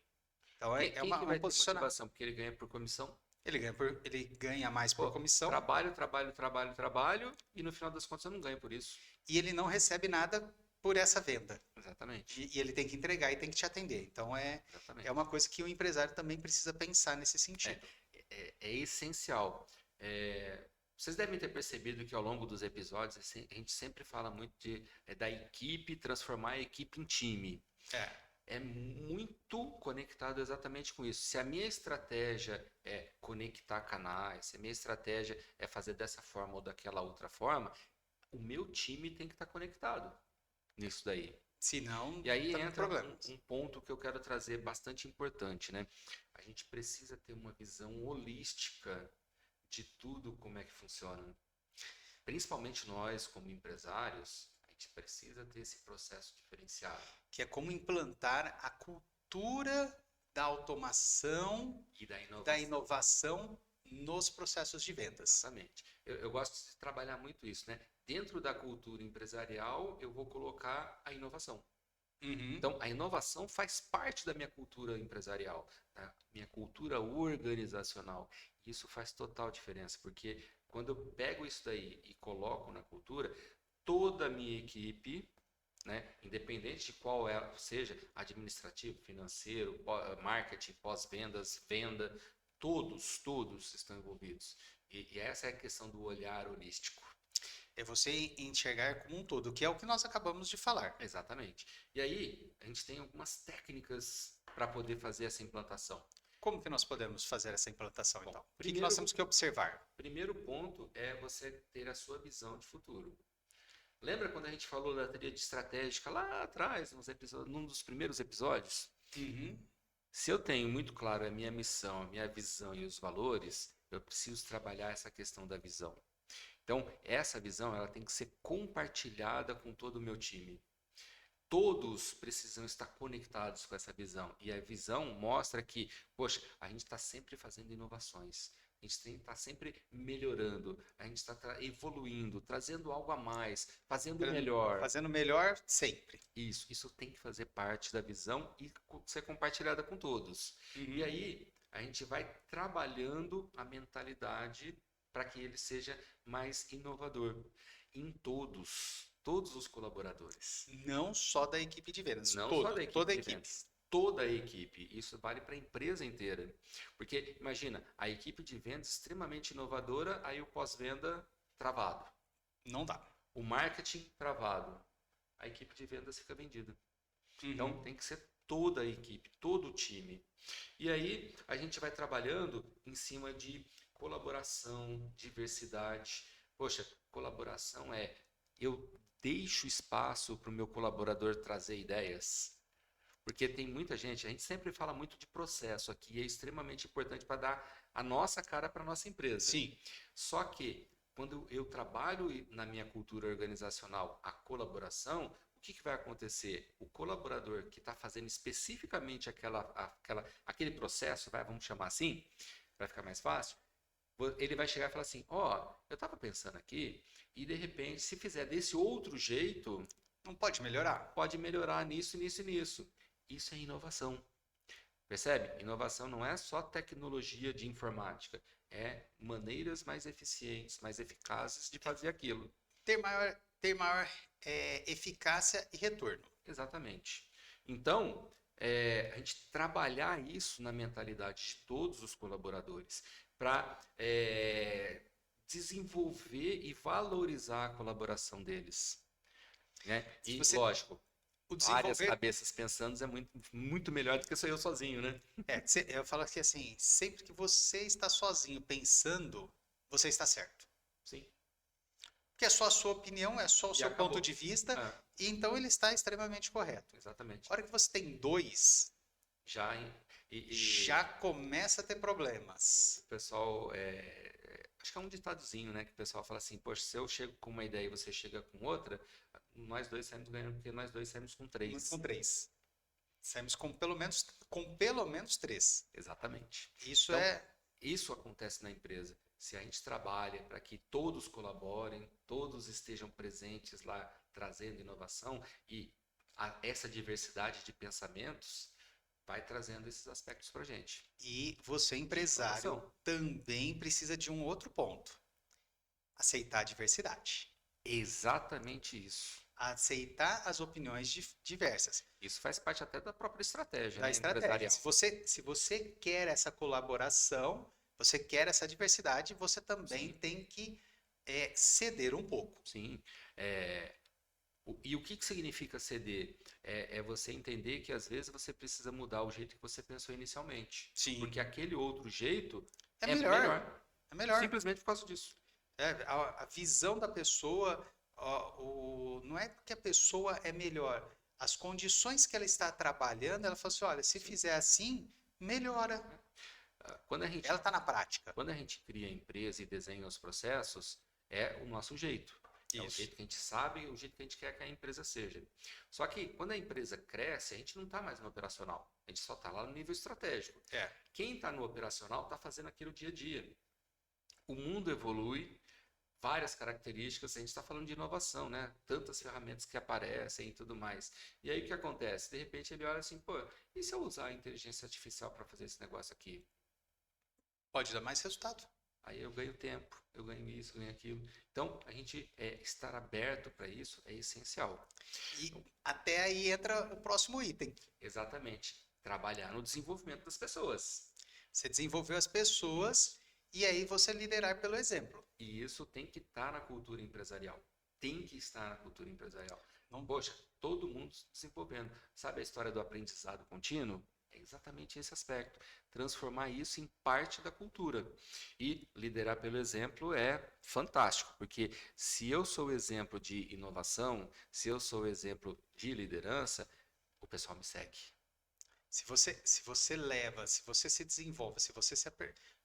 S1: Então
S2: Quem, quem que
S1: um
S2: vai ter
S1: posicionamento.
S2: motivação? Porque ele ganha por comissão.
S1: Ele ganha mais por
S2: Pô,
S1: comissão
S2: trabalho, trabalho, trabalho, trabalho, e no final das contas eu não ganho por isso.
S1: e ele não recebe nada por essa venda.
S2: Exatamente.
S1: E ele tem que entregar e tem que te atender. Então é
S2: Exatamente.
S1: uma coisa que o empresário também precisa pensar nesse
S2: É,
S1: sentido.
S2: é essencial. Vocês devem ter percebido que ao longo dos episódios a gente sempre fala muito da equipe, transformar a equipe em time.
S1: É.
S2: É muito conectado exatamente com isso. Se a minha estratégia é conectar canais, se a minha estratégia é fazer dessa forma ou daquela outra forma, o meu time tem que estar conectado nisso daí.
S1: Se não,
S2: E aí
S1: estamos com
S2: entra
S1: problemas.
S2: um ponto que eu quero trazer bastante importante, né? A gente precisa ter uma visão holística de tudo como é que funciona. Principalmente nós, como empresários, a gente precisa ter esse processo diferenciado.
S1: Que é como implantar a cultura da automação
S2: E da
S1: e da
S2: inovação.
S1: inovação nos processos de vendas.
S2: Exatamente. Eu gosto de trabalhar muito isso, né? Dentro da cultura empresarial, eu vou colocar a inovação.
S1: Uhum.
S2: Então, a inovação faz parte da minha cultura empresarial, da minha cultura organizacional. Isso faz total diferença, porque quando eu pego isso daí e coloco na cultura, toda a minha equipe, né, independente de qual seja administrativo, financeiro, marketing, pós-vendas, venda, todos estão envolvidos. E essa é a questão do olhar holístico.
S1: É você enxergar como um todo, que é o que nós acabamos de falar.
S2: Exatamente. E aí, a gente tem algumas técnicas para poder fazer essa implantação.
S1: Como que nós podemos fazer essa implantação,
S2: Bom,
S1: então? O que nós temos que observar?
S2: primeiro ponto é você ter a sua visão de futuro. Lembra quando a gente falou da tríade estratégica lá atrás, num dos primeiros episódios?
S1: Uhum.
S2: Se eu tenho muito claro a minha missão, a minha visão e os valores, eu preciso trabalhar essa questão da visão. Então, essa visão ela tem que ser compartilhada com todo o meu time. Todos precisam estar conectados com essa visão. E a visão mostra que, poxa, a gente está sempre fazendo inovações. A gente está sempre melhorando, a gente está evoluindo, trazendo algo a mais, fazendo melhor.
S1: Fazendo melhor sempre.
S2: Isso tem que fazer parte da visão e ser compartilhada com todos.
S1: Uhum.
S2: E aí a gente vai trabalhando a mentalidade para que ele seja mais inovador em todos os colaboradores.
S1: Não só da equipe de vendas,
S2: Não só da equipe
S1: toda a
S2: de
S1: equipe.
S2: vendas, toda a equipe. Isso vale para a empresa inteira. Porque imagina, a equipe de vendas extremamente inovadora, aí o pós-venda travado.
S1: Não dá.
S2: O marketing travado. A equipe de vendas fica vendida.
S1: Uhum.
S2: Então tem que ser toda a equipe, todo o time. E aí a gente vai trabalhando em cima de colaboração, diversidade. Poxa, colaboração é eu deixo espaço para o meu colaborador trazer ideias. Porque tem muita gente, a gente sempre fala muito de processo aqui, é extremamente importante para dar a nossa cara para a nossa empresa.
S1: Sim.
S2: Só que quando eu trabalho na minha cultura organizacional a colaboração, o que vai acontecer? O colaborador que está fazendo especificamente aquele processo, vamos chamar assim, para ficar mais fácil, ele vai chegar e falar assim, ó, eu estava pensando aqui, e de repente, se fizer desse outro jeito,
S1: Não pode melhorar.
S2: Pode melhorar nisso, nisso e nisso. Isso é inovação. Percebe? Inovação não é só tecnologia de informática, é maneiras mais eficientes, mais eficazes de fazer aquilo.
S1: Ter maior eficácia e retorno.
S2: Exatamente. Então, a gente trabalhar isso na mentalidade de todos os colaboradores para desenvolver e valorizar a colaboração deles, né? E, lógico,
S1: O
S2: várias
S1: desenvolver.
S2: cabeças pensando é muito, muito melhor do que sou eu sozinho, né?
S1: Eu falo que assim, sempre que você está sozinho pensando, você está certo.
S2: Sim.
S1: Porque é só a sua opinião, é só o
S2: E
S1: seu
S2: acabou.
S1: ponto de vista,
S2: É,
S1: e então ele está extremamente correto.
S2: exatamente.
S1: A hora que você tem dois,
S2: Já,
S1: já começa a ter problemas.
S2: o pessoal, acho que é um ditadozinho, né? Que o pessoal fala assim, poxa, se eu chego com uma ideia e você chega com outra, nós dois saímos ganhando, porque nós dois saímos com três.
S1: Com três. Saímos com pelo menos três.
S2: Exatamente.
S1: Isso
S2: Então, isso acontece na empresa. Se a gente trabalha para que todos colaborem, todos estejam presentes lá, trazendo inovação e essa diversidade de pensamentos vai trazendo esses aspectos para a gente.
S1: E você, empresário,
S2: Inovação.
S1: também precisa de um outro ponto: aceitar a diversidade.
S2: Exatamente isso.
S1: Aceitar as opiniões diversas.
S2: Isso faz parte até da própria estratégia,
S1: Da
S2: né,
S1: estratégia.
S2: empresarial.
S1: Se você quer essa colaboração, você quer essa diversidade, você também
S2: Sim.
S1: tem que ceder um pouco.
S2: Sim. E o que significa ceder? É você entender que às vezes você precisa mudar o jeito que você pensou inicialmente.
S1: Sim.
S2: Porque aquele outro jeito
S1: É
S2: é
S1: melhor.
S2: melhor.
S1: É melhor.
S2: Simplesmente por causa disso.
S1: A visão da pessoa, não é porque a pessoa é melhor. As condições que ela está trabalhando, ela fala assim, olha, se fizer assim, melhora. Ela está na prática.
S2: Quando a gente cria a empresa e desenha os processos, é o nosso jeito. É o
S1: Isso.
S2: jeito que a gente sabe, o jeito que a gente quer que a empresa seja. Só que quando a empresa cresce, a gente não está mais no operacional. A gente só está lá no nível estratégico. Quem está no operacional está fazendo aquilo dia a dia. O mundo evolui, várias características, a gente está falando de inovação, né? Tantas ferramentas que aparecem e tudo mais. E aí o que acontece? De repente ele olha assim, pô, e se eu usar a inteligência artificial para fazer esse negócio aqui?
S1: Pode dar mais resultado.
S2: Aí eu ganho tempo, eu ganho isso, eu ganho aquilo. Então, a gente estar aberto para isso é essencial.
S1: E até aí entra o próximo item.
S2: Exatamente. Trabalhar no desenvolvimento das pessoas.
S1: Você desenvolveu as pessoas e aí você liderar pelo exemplo.
S2: E isso tem que estar na cultura empresarial. Tem que estar na cultura empresarial. Poxa, todo mundo se desenvolvendo. Sabe a história do aprendizado contínuo? É exatamente esse aspecto. Transformar isso em parte da cultura. E liderar pelo exemplo é fantástico, porque se eu sou o exemplo de inovação, se eu sou o exemplo de liderança, o pessoal me segue.
S1: Se você leva, se você se desenvolve, se você se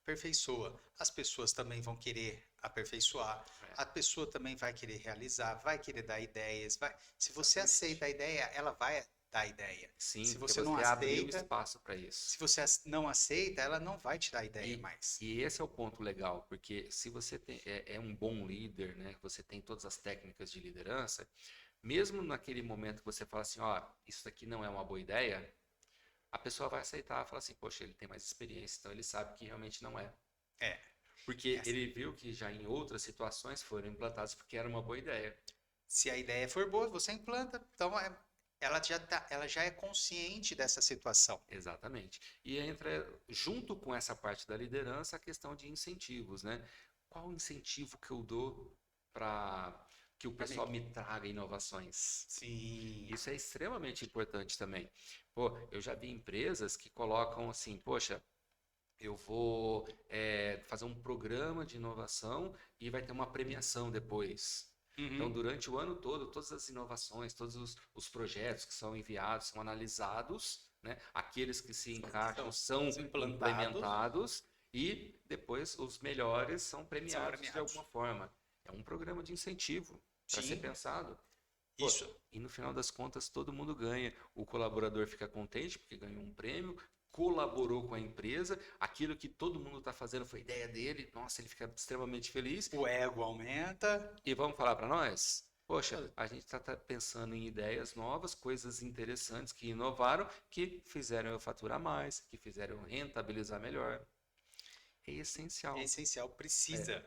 S1: aperfeiçoa, as pessoas também vão querer aperfeiçoar, a pessoa também vai querer realizar, vai querer dar ideias. Se você aceita a ideia, ela vai dar ideia.
S2: Sim,
S1: se
S2: porque
S1: você não
S2: abriu
S1: aceita,
S2: espaço para isso.
S1: se você não aceita, ela não vai te dar ideia mais.
S2: E esse é o ponto legal, porque se você é um bom líder, né, você tem todas as técnicas de liderança, mesmo naquele momento que você fala assim, ó, isso aqui não é uma boa ideia, a pessoa vai aceitar, fala assim, poxa, ele tem mais experiência, então ele sabe que realmente não é. Porque ele viu que já em outras situações foram implantadas porque era uma boa ideia.
S1: Se a ideia for boa, você implanta, então ela já é consciente dessa situação.
S2: Exatamente. E entra junto com essa parte da liderança a questão de incentivos, né? Qual o incentivo que eu dou para que o pessoal me traga inovações?
S1: Sim.
S2: Isso é extremamente importante também. Pô, eu já vi empresas que colocam assim, poxa, eu vou fazer um programa de inovação e vai ter uma premiação depois. Então, durante o ano todo, todas as inovações, todos os projetos que são enviados são analisados, né? Aqueles que se encaixam são implementados e depois os melhores são premiados de alguma forma. É um programa de incentivo para ser pensado. Pô, e no final das contas, todo mundo ganha. O colaborador fica contente porque ganhou um prêmio, colaborou com a empresa, aquilo que todo mundo está fazendo foi ideia dele, nossa, ele fica extremamente feliz.
S1: O ego aumenta.
S2: E vamos falar para nós? Poxa, a gente está pensando em ideias novas, coisas interessantes que inovaram, que fizeram eu faturar mais, que fizeram eu rentabilizar melhor. É
S1: É
S2: essencial.
S1: essencial,
S2: É.
S1: precisa.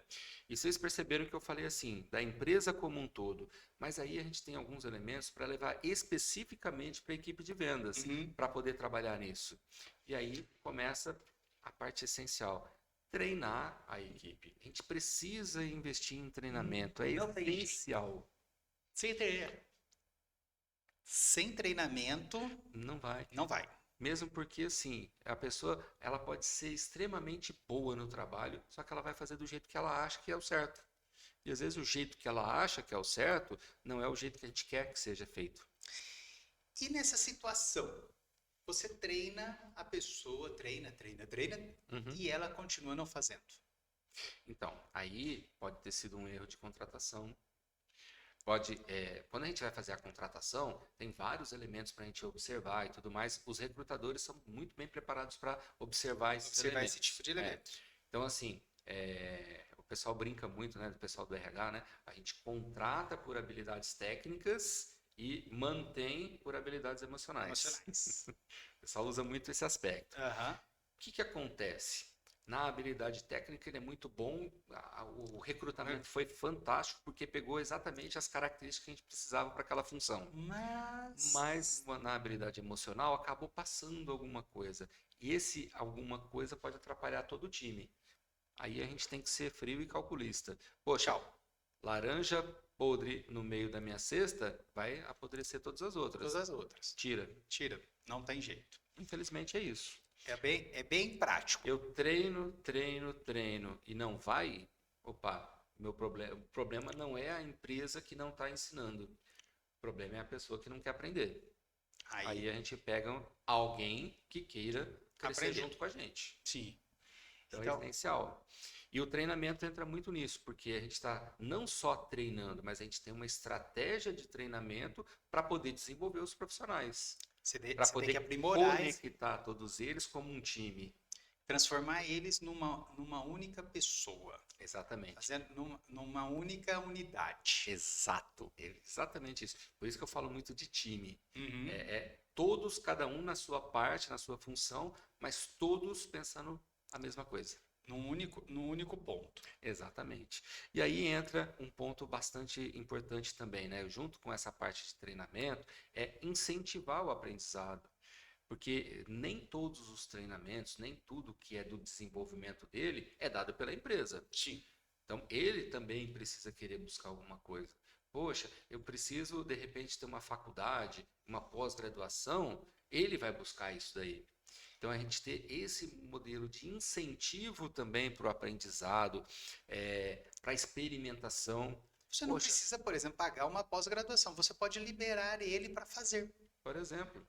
S2: E vocês perceberam que eu falei assim, da empresa como um todo, mas aí a gente tem alguns elementos para levar especificamente para a equipe de vendas,
S1: Uhum.
S2: para poder trabalhar nisso. E aí começa a parte essencial, treinar a equipe. A gente precisa investir em treinamento, é
S1: Não tem jeito.
S2: essencial.
S1: Sem tre- Sem treinamento,
S2: Não vai.
S1: não vai.
S2: Mesmo porque, assim, a pessoa ela pode ser extremamente boa no trabalho, só que ela vai fazer do jeito que ela acha que é o certo. E às vezes o jeito que ela acha que é o certo não é o jeito que a gente quer que seja feito.
S1: E nessa situação, você treina a pessoa, treina,
S2: Uhum.
S1: e ela continua não fazendo.
S2: Então, aí pode ter sido um erro de contratação. Pode, quando a gente vai fazer a contratação, tem vários elementos para a gente observar e tudo mais. Os recrutadores são muito bem preparados para observar esses
S1: Observar esse
S2: elementos.
S1: tipo de
S2: É.
S1: elemento.
S2: Então, assim, o pessoal brinca muito, né, do pessoal do RH, né? A gente contrata por habilidades técnicas e mantém por habilidades emocionais.
S1: Emocionais.
S2: O pessoal usa muito esse aspecto.
S1: Aham.
S2: O que que acontece? Na habilidade técnica ele é muito bom, o recrutamento foi fantástico porque pegou exatamente as características que a gente precisava para aquela função. Mas na habilidade emocional acabou passando alguma coisa. E esse alguma coisa pode atrapalhar todo o time. Aí a gente tem que ser frio e calculista. Poxa,
S1: Tchau.
S2: laranja podre no meio da minha cesta vai apodrecer todas as outras.
S1: Todas as outras.
S2: Tira.
S1: Tira. Não tem jeito.
S2: Infelizmente é isso.
S1: É bem prático.
S2: Eu treino e não vai. Opa, o problema não é a empresa que não está ensinando. O problema é a pessoa que não quer aprender. Aí a gente pega alguém que queira crescer
S1: Aprender.
S2: junto com a gente.
S1: Sim.
S2: Então é
S1: Então,
S2: essencial. E o treinamento entra muito nisso, porque a gente está não só treinando, mas a gente tem uma estratégia de treinamento para poder desenvolver os profissionais,
S1: você
S2: para
S1: tem que
S2: poder
S1: aprimorar,
S2: conectar todos eles como um time.
S1: transformar eles numa única pessoa.
S2: Exatamente.
S1: Fazendo numa única unidade.
S2: Exato. É exatamente isso. Por isso que eu falo muito de time.
S1: Uhum.
S2: Todos, cada um na sua parte, na sua função, mas todos pensando a mesma coisa.
S1: Num único ponto.
S2: Exatamente. E aí entra um ponto bastante importante também, né? Junto com essa parte de treinamento, é incentivar o aprendizado. Porque nem todos os treinamentos, nem tudo que é do desenvolvimento dele é dado pela empresa.
S1: Sim.
S2: Então, ele também precisa querer buscar alguma coisa. Poxa, eu preciso, de repente, ter uma faculdade, uma pós-graduação, ele vai buscar isso daí. Então, a gente ter esse modelo de incentivo também para o aprendizado, para a experimentação.
S1: Você não
S2: Poxa,
S1: precisa, por exemplo, pagar uma pós-graduação. Você pode liberar ele para fazer.
S2: por exemplo.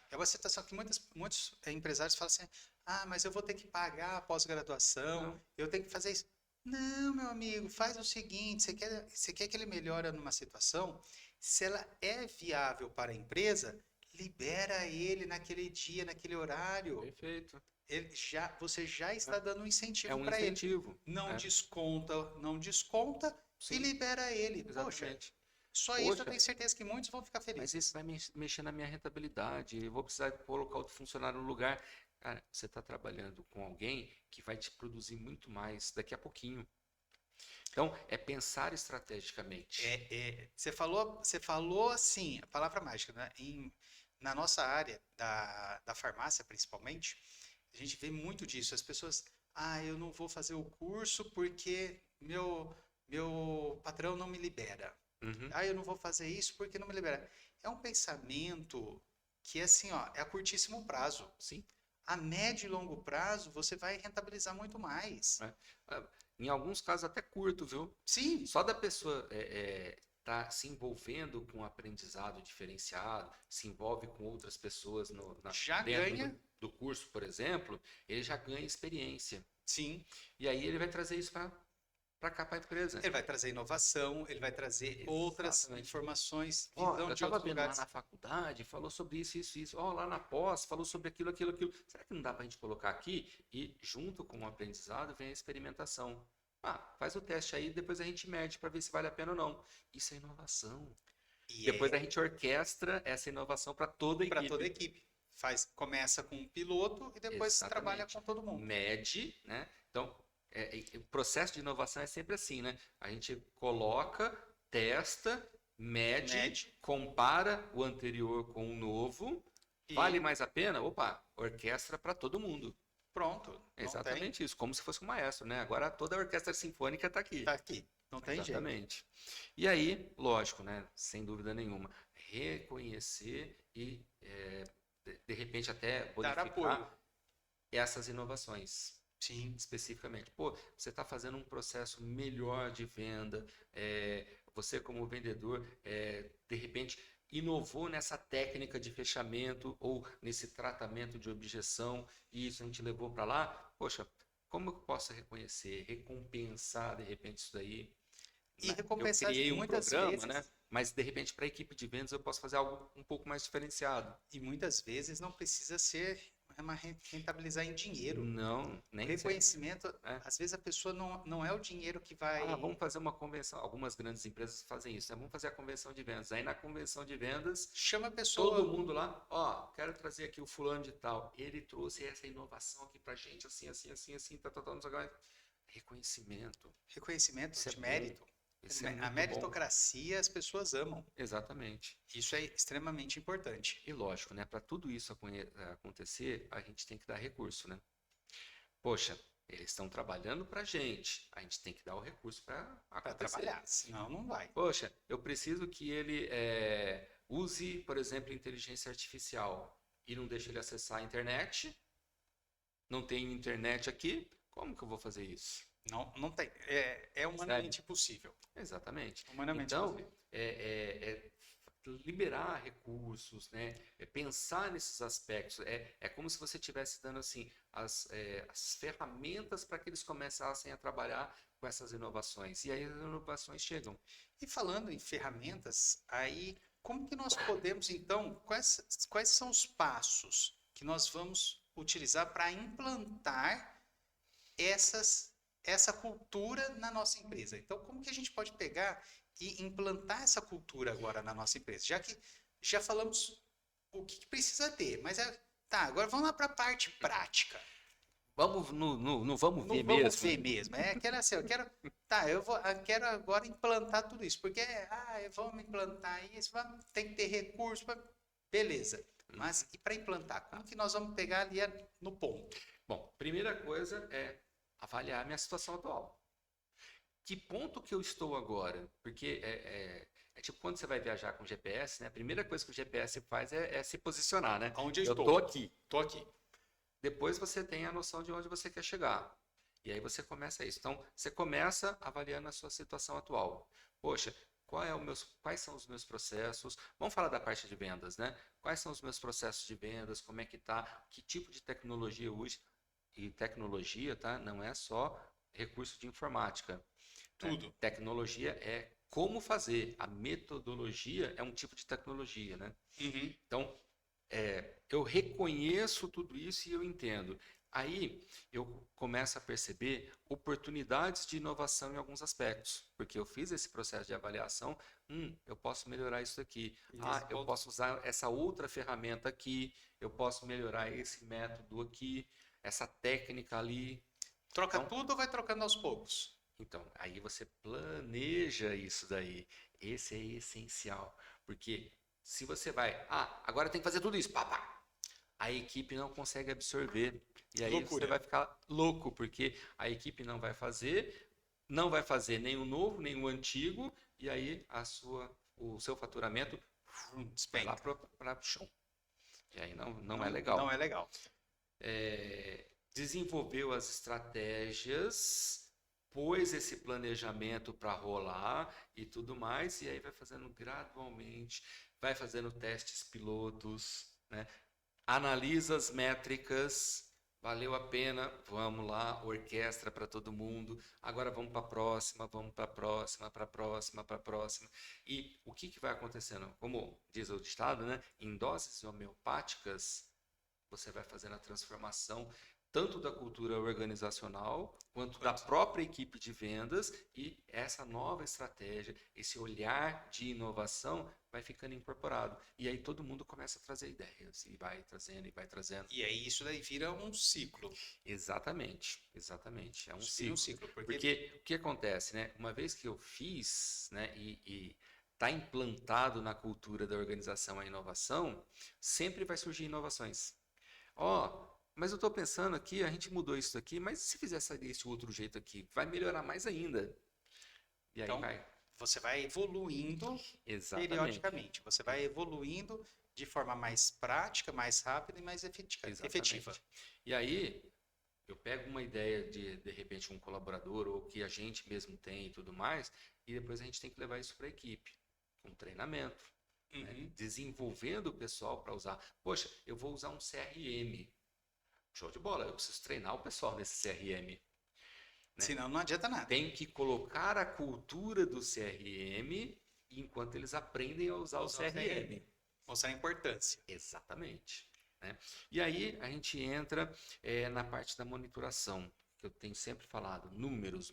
S1: É uma situação que muitos empresários falam assim: ah, mas eu vou ter que pagar a pós-graduação,
S2: Não,
S1: eu tenho que fazer isso. Não, meu amigo, faz o seguinte: você quer que ele melhore numa situação? Se ela é viável para a empresa, libera ele naquele dia, naquele horário.
S2: perfeito.
S1: Você já está dando um
S2: É
S1: incentivo
S2: um
S1: para ele.
S2: incentivo.
S1: Não desconta e
S2: Sim,
S1: libera ele. Poxa,
S2: exatamente.
S1: só isso eu
S2: Poxa,
S1: tenho certeza que muitos vão ficar
S2: mas
S1: felizes.
S2: isso vai mexer na minha rentabilidade. Eu vou precisar colocar outro funcionário no lugar. Cara, você está trabalhando com alguém que vai te produzir muito mais daqui a pouquinho. Então, é pensar estrategicamente.
S1: Você falou assim, a palavra mágica, né? Na nossa área da farmácia, principalmente, a gente vê muito disso. As pessoas, eu não vou fazer o curso porque meu patrão não me libera.
S2: Uhum,
S1: Eu não vou fazer isso porque não me libera. É um pensamento que, assim, ó, é a curtíssimo prazo.
S2: sim.
S1: A médio e longo prazo, você vai rentabilizar muito mais.
S2: Ah, em alguns casos até curto, viu?
S1: Sim,
S2: Só da pessoa tá se envolvendo com um aprendizado diferenciado, se envolve com outras pessoas
S1: já
S2: dentro
S1: ganha.
S2: do curso, por exemplo, ele já ganha experiência.
S1: Sim.
S2: E aí ele vai trazer isso para cá, para a empresa.
S1: Ele vai trazer inovação, ele vai trazer outras
S2: Exatamente.
S1: informações,
S2: Ó,
S1: visão
S2: eu
S1: de
S2: estava
S1: outros
S2: vendo lá
S1: lugares.
S2: na faculdade, falou sobre isso, isso, isso. Ó, lá na pós, falou sobre aquilo, aquilo. Será que não dá para a gente colocar aqui? E junto com o aprendizado vem a experimentação. Faz o teste aí, depois a gente mede para ver se vale a pena ou não. Isso é inovação.
S1: E
S2: Depois a
S1: é
S2: gente orquestra essa inovação para toda a
S1: para toda a
S2: equipe.
S1: equipe. Começa com um piloto e depois trabalha
S2: Exatamente.
S1: com todo mundo.
S2: Mede, né? Então, o processo de inovação é sempre assim, né? A gente coloca, testa, mede,
S1: Mede
S2: compara o anterior com o novo. Vale
S1: e
S2: mais a pena? Opa, orquestra para todo mundo.
S1: pronto. Não tem,
S2: Exatamente isso, como se fosse um maestro, né? Agora toda a orquestra sinfônica está aqui.
S1: tá aqui. Não tem jeito.
S2: Exatamente. E aí, lógico, né? Sem dúvida nenhuma, reconhecer e, de repente, até
S1: Dar apoio.
S2: bonificar essas inovações
S1: Sim.
S2: especificamente. Pô, você está fazendo um processo melhor de venda, você como vendedor, de repente, inovou nessa técnica de fechamento ou nesse tratamento de objeção e isso a gente levou para lá. Poxa, como eu posso reconhecer, recompensar de repente isso daí?
S1: E
S2: Né? Eu
S1: recompensar
S2: criei um
S1: muitas
S2: programa, né?
S1: vezes,
S2: Mas de repente para a equipe de vendas eu posso fazer algo um pouco mais diferenciado.
S1: e muitas vezes não precisa ser rentabilizar em dinheiro.
S2: Não,
S1: O
S2: nem sempre.
S1: reconhecimento,
S2: Né?
S1: às vezes a pessoa não é o dinheiro que
S2: Vamos
S1: vai.
S2: fazer uma convenção. Algumas grandes empresas fazem isso, né? Vamos fazer a convenção de vendas. Aí na convenção de vendas,
S1: Chama a
S2: todo
S1: pessoa.
S2: mundo lá, ó, quero trazer aqui o fulano de tal. Ele trouxe essa inovação aqui pra gente, assim, assim, assim, assim, não sei o que mais. Reconhecimento.
S1: Reconhecimento
S2: Isso é
S1: de
S2: bom.
S1: mérito.
S2: Isso é
S1: A
S2: muito bom.
S1: meritocracia as pessoas amam.
S2: Exatamente.
S1: Isso é extremamente importante.
S2: E lógico, né? Para tudo isso acontecer, a gente tem que dar recurso, né? Poxa, eles estão trabalhando para a gente tem que dar o recurso para
S1: Para
S2: acontecer.
S1: trabalhar, senão não vai.
S2: Poxa, eu preciso que ele use, por exemplo, inteligência artificial e não deixe ele acessar a internet. Não tem internet aqui. Como que eu vou fazer isso?
S1: Não tem. É
S2: Percebe?
S1: humanamente impossível.
S2: Exatamente.
S1: Humanamente
S2: Então,
S1: impossível.
S2: liberar recursos, né? Pensar nesses aspectos. É como se você estivesse dando assim as ferramentas para que eles começassem a trabalhar com essas inovações. E aí as inovações chegam.
S1: E falando em ferramentas, aí como que nós podemos, então, quais são os passos que nós vamos utilizar para implantar essa cultura na nossa empresa? Então, como que a gente pode pegar e implantar essa cultura agora na nossa empresa? Já que já falamos o que precisa ter, mas tá, agora vamos lá para a parte prática.
S2: Vamos no vamos
S1: Não
S2: ver
S1: vamos
S2: mesmo.
S1: ver mesmo. Quero assim, eu quero agora implantar tudo isso, porque vamos implantar isso, tem que ter recurso, beleza. Mas e para implantar, como que nós vamos pegar ali no ponto?
S2: Bom, primeira coisa é avaliar a minha situação atual. Que ponto que eu estou agora? Porque é tipo quando você vai viajar com GPS, né? A primeira coisa que o GPS faz é se posicionar, né?
S1: Onde eu
S2: Eu
S1: estou?
S2: tô aqui.
S1: Estou aqui.
S2: Depois você tem a noção de onde você quer chegar. E aí você começa isso. Então, você começa avaliando a sua situação atual. Poxa, quais são os meus processos? Vamos falar da parte de vendas, né? Quais são os meus processos de vendas? Como é que tá? Que tipo de tecnologia eu uso? E tecnologia, tá? Não é só recurso de informática, né?
S1: Tudo.
S2: Tecnologia é como fazer. A metodologia é um tipo de tecnologia, né?
S1: Uhum.
S2: Então, eu reconheço tudo isso e eu entendo. Aí eu começo a perceber oportunidades de inovação em alguns aspectos, porque eu fiz esse processo de avaliação. Eu posso melhorar isso aqui. Eu posso usar essa outra ferramenta aqui. Eu posso melhorar esse método aqui, essa técnica ali.
S1: Troca
S2: Então,
S1: tudo ou vai trocando aos poucos?
S2: então, aí você planeja isso daí. Esse é essencial, porque se você vai, agora tem que fazer tudo isso, pá, pá, a equipe não consegue absorver. E aí você
S1: Loucura.
S2: vai ficar louco, porque a equipe não vai fazer nem o novo, nem o antigo, e aí o seu faturamento vai lá
S1: Despenca.
S2: para o chão. E aí não é
S1: Não
S2: legal.
S1: é legal.
S2: Desenvolveu as estratégias, pôs esse planejamento para rolar e tudo mais, e aí vai fazendo gradualmente, vai fazendo testes pilotos, né? Analisa as métricas, valeu a pena, vamos lá, orquestra para todo mundo, agora vamos para a próxima, vamos para a próxima, para a próxima, para a próxima. E o que vai acontecendo? Como diz o ditado, né? Em doses homeopáticas, você vai fazendo a transformação tanto da cultura organizacional, quanto da própria equipe de vendas, e essa nova estratégia, esse olhar de inovação vai ficando incorporado. E aí todo mundo começa a trazer ideias, e vai trazendo, e vai trazendo.
S1: E aí isso daí vira um ciclo.
S2: Exatamente, exatamente. É um
S1: Isso vira um
S2: ciclo.
S1: ciclo,
S2: Porque o que acontece, né? Uma vez que eu fiz, né, e está implantado na cultura da organização a inovação, sempre vai surgir inovações. Ó, mas eu estou pensando aqui, a gente mudou isso aqui, mas se fizesse desse outro jeito aqui, vai melhorar mais ainda. E aí
S1: Então,
S2: vai.
S1: você vai evoluindo
S2: Exatamente.
S1: periodicamente. Você vai evoluindo de forma mais prática, mais rápida e mais efetiva.
S2: Exatamente. E aí, eu pego uma ideia de repente, um colaborador, ou que a gente mesmo tem e tudo mais, e depois a gente tem que levar isso para a equipe, com treinamento, né? Desenvolvendo o pessoal para usar. Poxa, eu vou usar um CRM. Show de bola, eu preciso treinar o pessoal nesse CRM. Né?
S1: Senão não adianta nada.
S2: Tenho que colocar a cultura do CRM enquanto eles aprendem a usar o CRM.
S1: Mostrar a importância.
S2: Exatamente. Né? E aí a gente entra na parte da monitoração, que eu tenho sempre falado, números.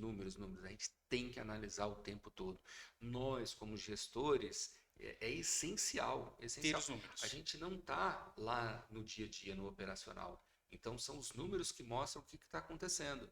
S2: A gente tem que analisar o tempo todo. Nós, como gestores, é essencial.
S1: Ter os números.
S2: A gente não está lá no dia a dia, no operacional. Então são os números que mostram o que está acontecendo.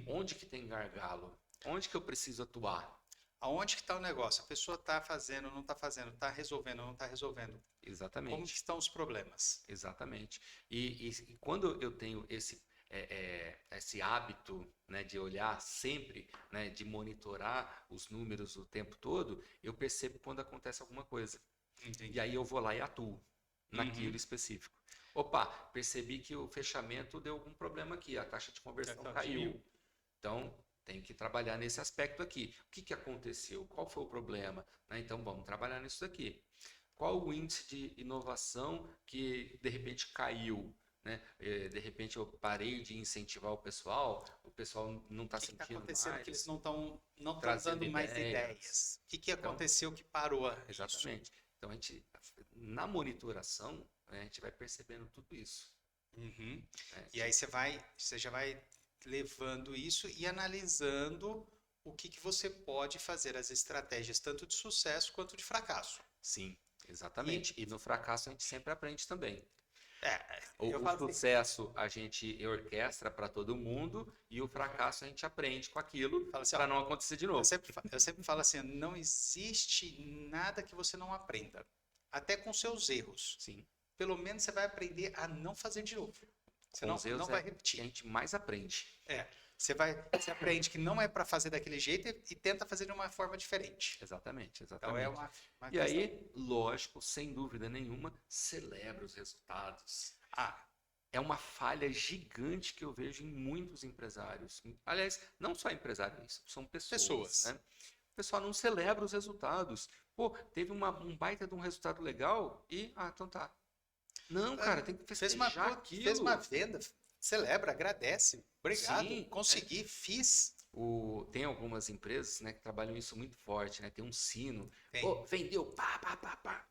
S2: Onde que tem gargalo? Onde que eu preciso atuar?
S1: Aonde que está o negócio? A pessoa está fazendo, não está fazendo, está resolvendo, não está resolvendo.
S2: Exatamente.
S1: Como que estão os problemas?
S2: Exatamente. E quando eu tenho esse hábito, né, de olhar sempre, né, de monitorar os números o tempo todo, eu percebo quando acontece alguma coisa.
S1: Entendi.
S2: E aí eu vou lá e atuo naquilo específico. Opa, percebi que o fechamento deu algum problema aqui, a taxa de conversão caiu. Então, tenho que trabalhar nesse aspecto aqui. O que aconteceu? Qual foi o problema? Né? Então, vamos trabalhar nisso daqui. Qual o índice de inovação que, de repente, caiu? Né? De repente, eu parei de incentivar o pessoal não está sentindo mais. O que está
S1: acontecendo? Que eles não estão dando mais ideias. O que aconteceu que parou?
S2: Exatamente. Então, na monitoração, a gente vai percebendo tudo isso.
S1: E aí você já vai levando isso e analisando o que você pode fazer, as estratégias tanto de sucesso quanto de fracasso.
S2: Sim, exatamente. E no fracasso a gente sempre aprende também. O
S1: falo
S2: sucesso a gente orquestra para todo mundo e o fracasso a gente aprende com aquilo
S1: assim,
S2: para não acontecer de novo.
S1: Eu sempre falo assim, não existe nada que você não aprenda, até com seus erros.
S2: Sim.
S1: Pelo menos você vai aprender a não fazer de novo. Você não vai repetir.
S2: A gente mais aprende.
S1: Você aprende que não é para fazer daquele jeito e tenta fazer de uma forma diferente.
S2: Exatamente.
S1: Então é uma
S2: E
S1: questão.
S2: aí, lógico, sem dúvida nenhuma, celebra os resultados. É uma falha gigante que eu vejo em muitos empresários. Aliás, não só empresários, são pessoas. Né? O pessoal não celebra os resultados. Pô, teve um baita de um resultado legal e, então tá. Não, cara, tem que festejar aquilo.
S1: Fez uma venda, celebra, agradece. Obrigado,
S2: Sim,
S1: consegui, fiz.
S2: Tem algumas empresas, né, que trabalham isso muito forte, né? Tem um sino.
S1: Tem.
S2: Pô, vendeu, pá, pá, pá, pá.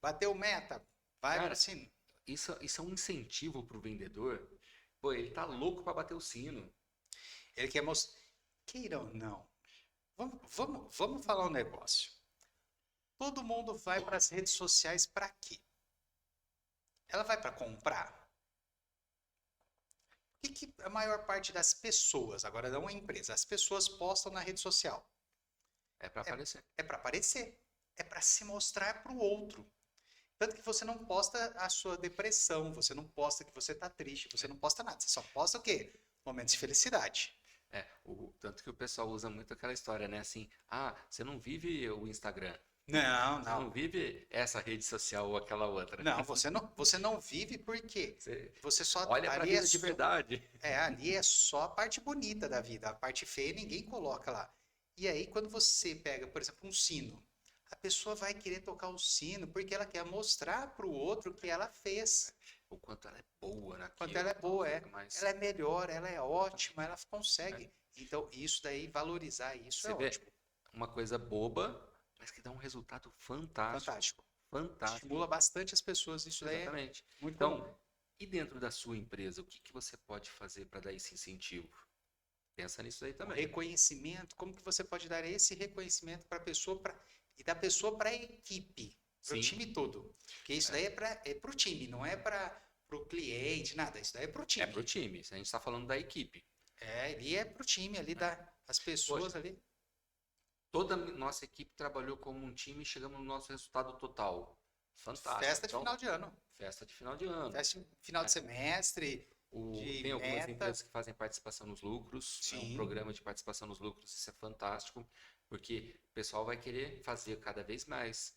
S1: Bateu meta, vai no sino.
S2: Isso é um incentivo para o vendedor. Pô, ele tá louco para bater o sino.
S1: Ele quer mostrar. Queira ou não. Vamos falar um negócio. Todo mundo vai para as redes sociais para quê? Ela vai para comprar? O que a maior parte das pessoas, agora não é empresa, as pessoas postam na rede social?
S2: É para aparecer.
S1: É para aparecer. É para se mostrar para o outro. Tanto que você não posta a sua depressão, você não posta que você está triste, você não posta nada. Você só posta o quê? Momentos de felicidade.
S2: Tanto que o pessoal usa muito aquela história, né? Assim, você não vive o Instagram.
S1: Não.
S2: Você não vive essa rede social ou aquela outra.
S1: Não, você não vive porque você só
S2: olha para a vida de verdade.
S1: Ali é só a parte bonita da vida, a parte feia ninguém coloca lá. E aí quando você pega, por exemplo, um sino, a pessoa vai querer tocar o sino porque ela quer mostrar para o outro que ela fez.
S2: O quanto ela é boa naquilo.
S1: Quanto ela é boa, ela é melhor, ela é ótima, ela consegue. Então isso daí, valorizar isso
S2: você
S1: é
S2: vê
S1: ótimo.
S2: Uma coisa boba, mas que dá um resultado fantástico.
S1: Estimula bastante as pessoas, isso daí
S2: Exatamente.
S1: é muito
S2: então,
S1: comum.
S2: E dentro da sua empresa, o que que você pode fazer para dar esse incentivo? Pensa nisso aí
S1: O
S2: também.
S1: reconhecimento, como que você pode dar esse reconhecimento para a pessoa e da pessoa para a equipe, para o
S2: Sim,
S1: time todo? Porque isso daí é para o time, não é para o cliente, nada. Isso daí é para o
S2: é para o
S1: time.
S2: time. A gente está falando da equipe.
S1: É, ali é para o time, ali
S2: Né?
S1: as
S2: Poxa,
S1: pessoas ali.
S2: toda a nossa equipe trabalhou como um time e chegamos no nosso resultado total. Fantástico.
S1: Festa de
S2: Então,
S1: final de ano,
S2: festa de final de ano.
S1: festa de final de
S2: Né?
S1: semestre, de
S2: Tem algumas
S1: meta.
S2: empresas que fazem participação nos lucros, né? Um
S1: Sim,
S2: programa de participação nos lucros, isso é fantástico, porque o pessoal vai querer fazer cada vez mais,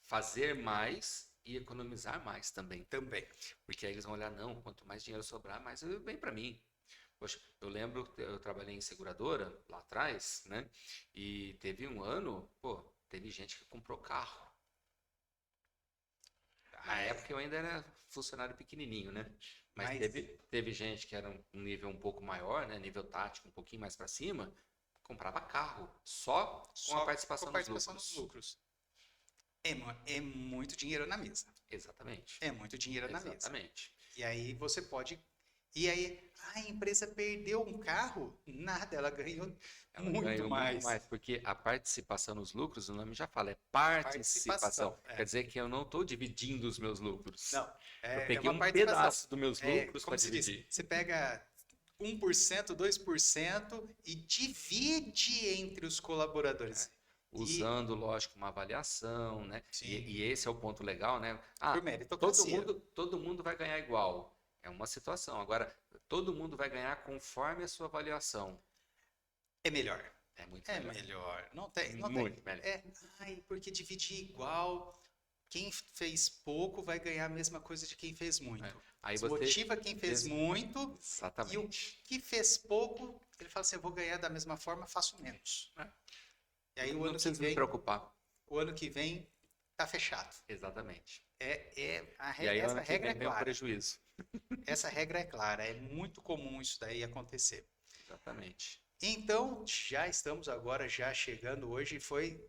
S2: fazer mais e economizar mais também.
S1: também.
S2: Porque aí eles vão olhar, não, quanto mais dinheiro sobrar, mais vem para mim. Poxa, eu lembro, eu trabalhei em seguradora lá atrás, né? E teve um ano, pô, teve gente que comprou carro. Na
S1: Mas,
S2: época eu ainda era funcionário pequenininho, né? Mas
S1: mas
S2: teve gente que era um nível um pouco maior, né? Nível tático um pouquinho mais para cima, comprava carro só com a
S1: só com a
S2: participação nos
S1: participação nos
S2: lucros.
S1: lucros. É muito dinheiro na mesa.
S2: Exatamente.
S1: É muito dinheiro na mesa.
S2: Exatamente.
S1: E aí você pode. E aí, a empresa perdeu um carro? Nada, ela ganhou
S2: Ela
S1: muito
S2: ganhou muito
S1: mais.
S2: mais, porque a participação nos lucros, o nome já fala, é participação.
S1: Participação.
S2: Quer dizer que eu não estou dividindo os meus lucros.
S1: Não,
S2: Eu
S1: é
S2: peguei
S1: uma
S2: um
S1: participação.
S2: pedaço dos meus
S1: É,
S2: lucros para
S1: como se diz,
S2: dividir.
S1: você pega 1%, 2% e divide entre os colaboradores. E,
S2: Usando, lógico, uma avaliação, né?
S1: sim,
S2: E esse é o ponto legal, né?
S1: por meritocracia.
S2: Todo mundo vai ganhar igual. É uma situação. Agora, todo mundo vai ganhar conforme a sua avaliação.
S1: É melhor.
S2: É muito
S1: É
S2: melhor.
S1: melhor. Não tem, não tem.
S2: Muito melhor.
S1: Porque dividir igual, quem fez pouco vai ganhar a mesma coisa de quem fez muito.
S2: É. Aí você
S1: Desmotiva quem fez muito e o
S2: exatamente.
S1: que fez pouco, ele fala assim, eu vou ganhar da mesma forma, faço menos.
S2: É.
S1: E aí
S2: Não preciso me preocupar.
S1: o ano que vem tá fechado.
S2: Exatamente. E aí,
S1: Essa
S2: ano que
S1: regra é
S2: vem, vem o
S1: clara.
S2: prejuízo.
S1: Essa regra é clara. É muito comum isso daí acontecer.
S2: Exatamente.
S1: Então, já estamos agora já chegando hoje. Foi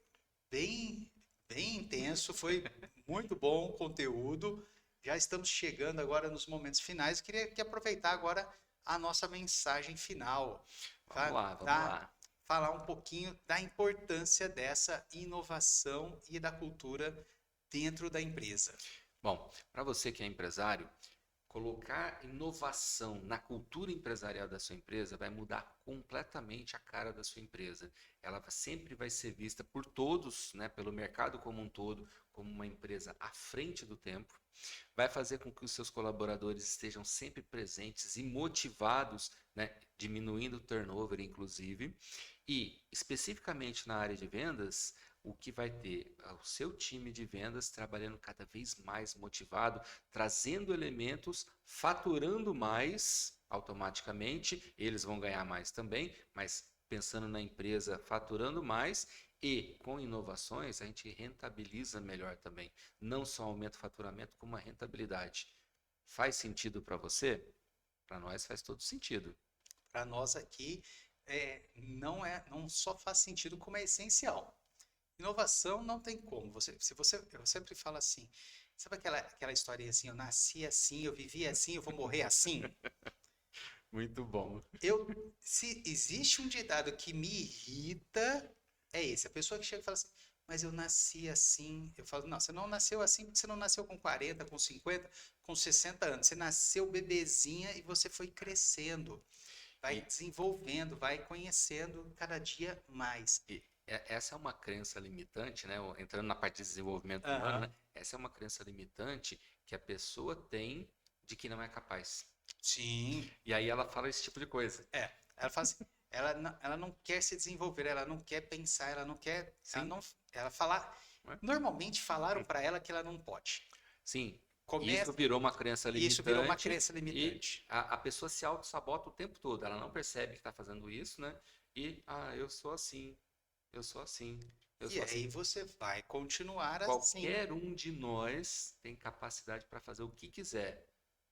S1: bem, bem intenso. Foi muito bom o conteúdo. Já estamos chegando agora nos momentos finais. Eu queria que aproveitar agora a nossa mensagem final.
S2: Vamos
S1: Tá?
S2: lá, vamos lá.
S1: Falar um pouquinho da importância dessa inovação e da cultura dentro da empresa.
S2: Bom, para você que é empresário, colocar inovação na cultura empresarial da sua empresa vai mudar completamente a cara da sua empresa. Ela sempre vai ser vista por todos, né, pelo mercado como um todo, como uma empresa à frente do tempo. Vai fazer com que os seus colaboradores estejam sempre presentes e motivados, né, diminuindo o turnover, inclusive. E, especificamente na área de vendas, o que vai ter o seu time de vendas trabalhando cada vez mais motivado, trazendo elementos, faturando mais automaticamente, eles vão ganhar mais também, mas pensando na empresa, faturando mais e com inovações a gente rentabiliza melhor também. Não só aumenta o faturamento, como a rentabilidade. Faz sentido para você? Para nós faz todo sentido.
S1: Para nós aqui, não só faz sentido, como é essencial. Inovação não tem como. Eu sempre falo assim, sabe aquela historinha assim, eu nasci assim, eu vivi assim, eu vou morrer assim?
S2: Muito bom.
S1: Se existe um ditado que me irrita, é esse. A pessoa que chega e fala assim, mas eu nasci assim. Eu falo, não, você não nasceu assim porque você não nasceu com 40, com 50, com 60 anos. Você nasceu bebezinha e você foi crescendo, vai
S2: E,
S1: desenvolvendo, vai conhecendo cada dia mais.
S2: essa é uma crença limitante, né? Entrando na parte de desenvolvimento humano,
S1: Aham.
S2: né? Essa é uma crença limitante que a pessoa tem de que não é capaz.
S1: Sim.
S2: E aí ela fala esse tipo de coisa.
S1: Ela fala assim, ela não quer se desenvolver, ela não quer pensar, ela não quer, ela
S2: Sim,
S1: não, ela falar,
S2: né?
S1: normalmente falaram para ela que ela não pode.
S2: Sim. Isso
S1: Começa,
S2: virou uma crença
S1: isso virou uma
S2: limitante
S1: crença
S2: e
S1: limitante.
S2: a pessoa se auto-sabota o tempo todo. Ela não percebe que está fazendo isso, né? E, eu sou assim, eu sou assim, eu
S1: E
S2: sou assim.
S1: aí você vai continuar assim.
S2: Qualquer um de nós tem capacidade para fazer o que quiser.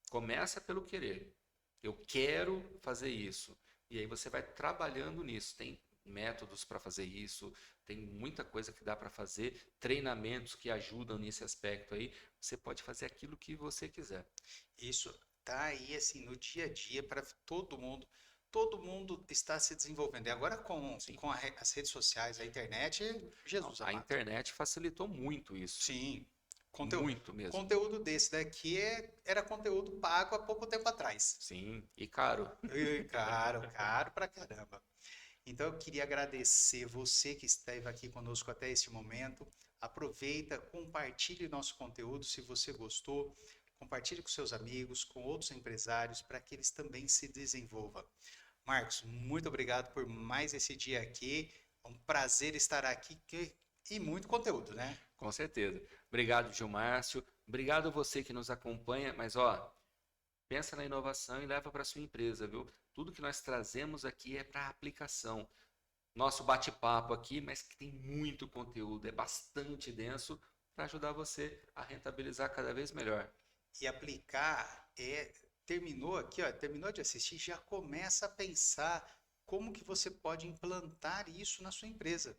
S2: Começa pelo querer. Eu quero fazer isso. E aí você vai trabalhando nisso. Tem métodos para fazer isso, tem muita coisa que dá para fazer, treinamentos que ajudam nesse aspecto aí. Você pode fazer aquilo que você quiser.
S1: Isso tá aí assim no dia a dia para todo mundo. Todo mundo está se desenvolvendo. E agora
S2: Sim.
S1: com as redes sociais, a internet,
S2: Não,
S1: Jesus
S2: a
S1: amado.
S2: internet facilitou muito isso.
S1: Sim,
S2: Muito mesmo.
S1: conteúdo desse daqui era conteúdo pago há pouco tempo atrás.
S2: Sim, e caro.
S1: E caro, caro pra caramba. Então eu queria agradecer você que esteve aqui conosco até este momento. Aproveita, compartilhe nosso conteúdo se você gostou. Compartilhe com seus amigos, com outros empresários, para que eles também se desenvolvam. Marcos, muito obrigado por mais esse dia aqui. É um prazer estar aqui e muito conteúdo, né?
S2: Com certeza. Obrigado, Gilmárcio. Obrigado a você que nos acompanha, mas ó, pensa na inovação e leva para sua empresa, viu? Tudo que nós trazemos aqui é para aplicação. Nosso bate-papo aqui, mas que tem muito conteúdo, é bastante denso para ajudar você a rentabilizar cada vez melhor.
S1: E aplicar terminou aqui, ó, terminou de assistir, já começa a pensar como que você pode implantar isso na sua empresa.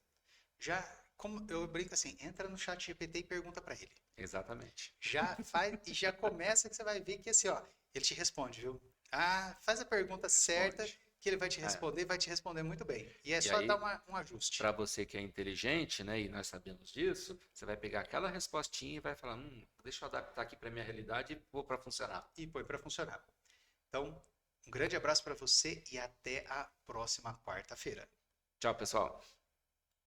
S1: Já, como eu brinco assim, entra no chat GPT e pergunta para ele.
S2: Exatamente.
S1: Já faz e já começa que você vai ver que assim, ó, ele te responde, viu? Ah, faz a pergunta certa
S2: Responde.
S1: que ele
S2: É.
S1: vai te responder muito bem. E é
S2: E
S1: só dar
S2: aí,
S1: um ajuste.
S2: para você que é inteligente, né, e nós sabemos disso, você vai pegar aquela respostinha e vai falar, deixa eu adaptar aqui para minha realidade e vou para funcionar.
S1: E põe para funcionar. Então, um grande abraço para você e até a próxima quarta-feira.
S2: Tchau, pessoal.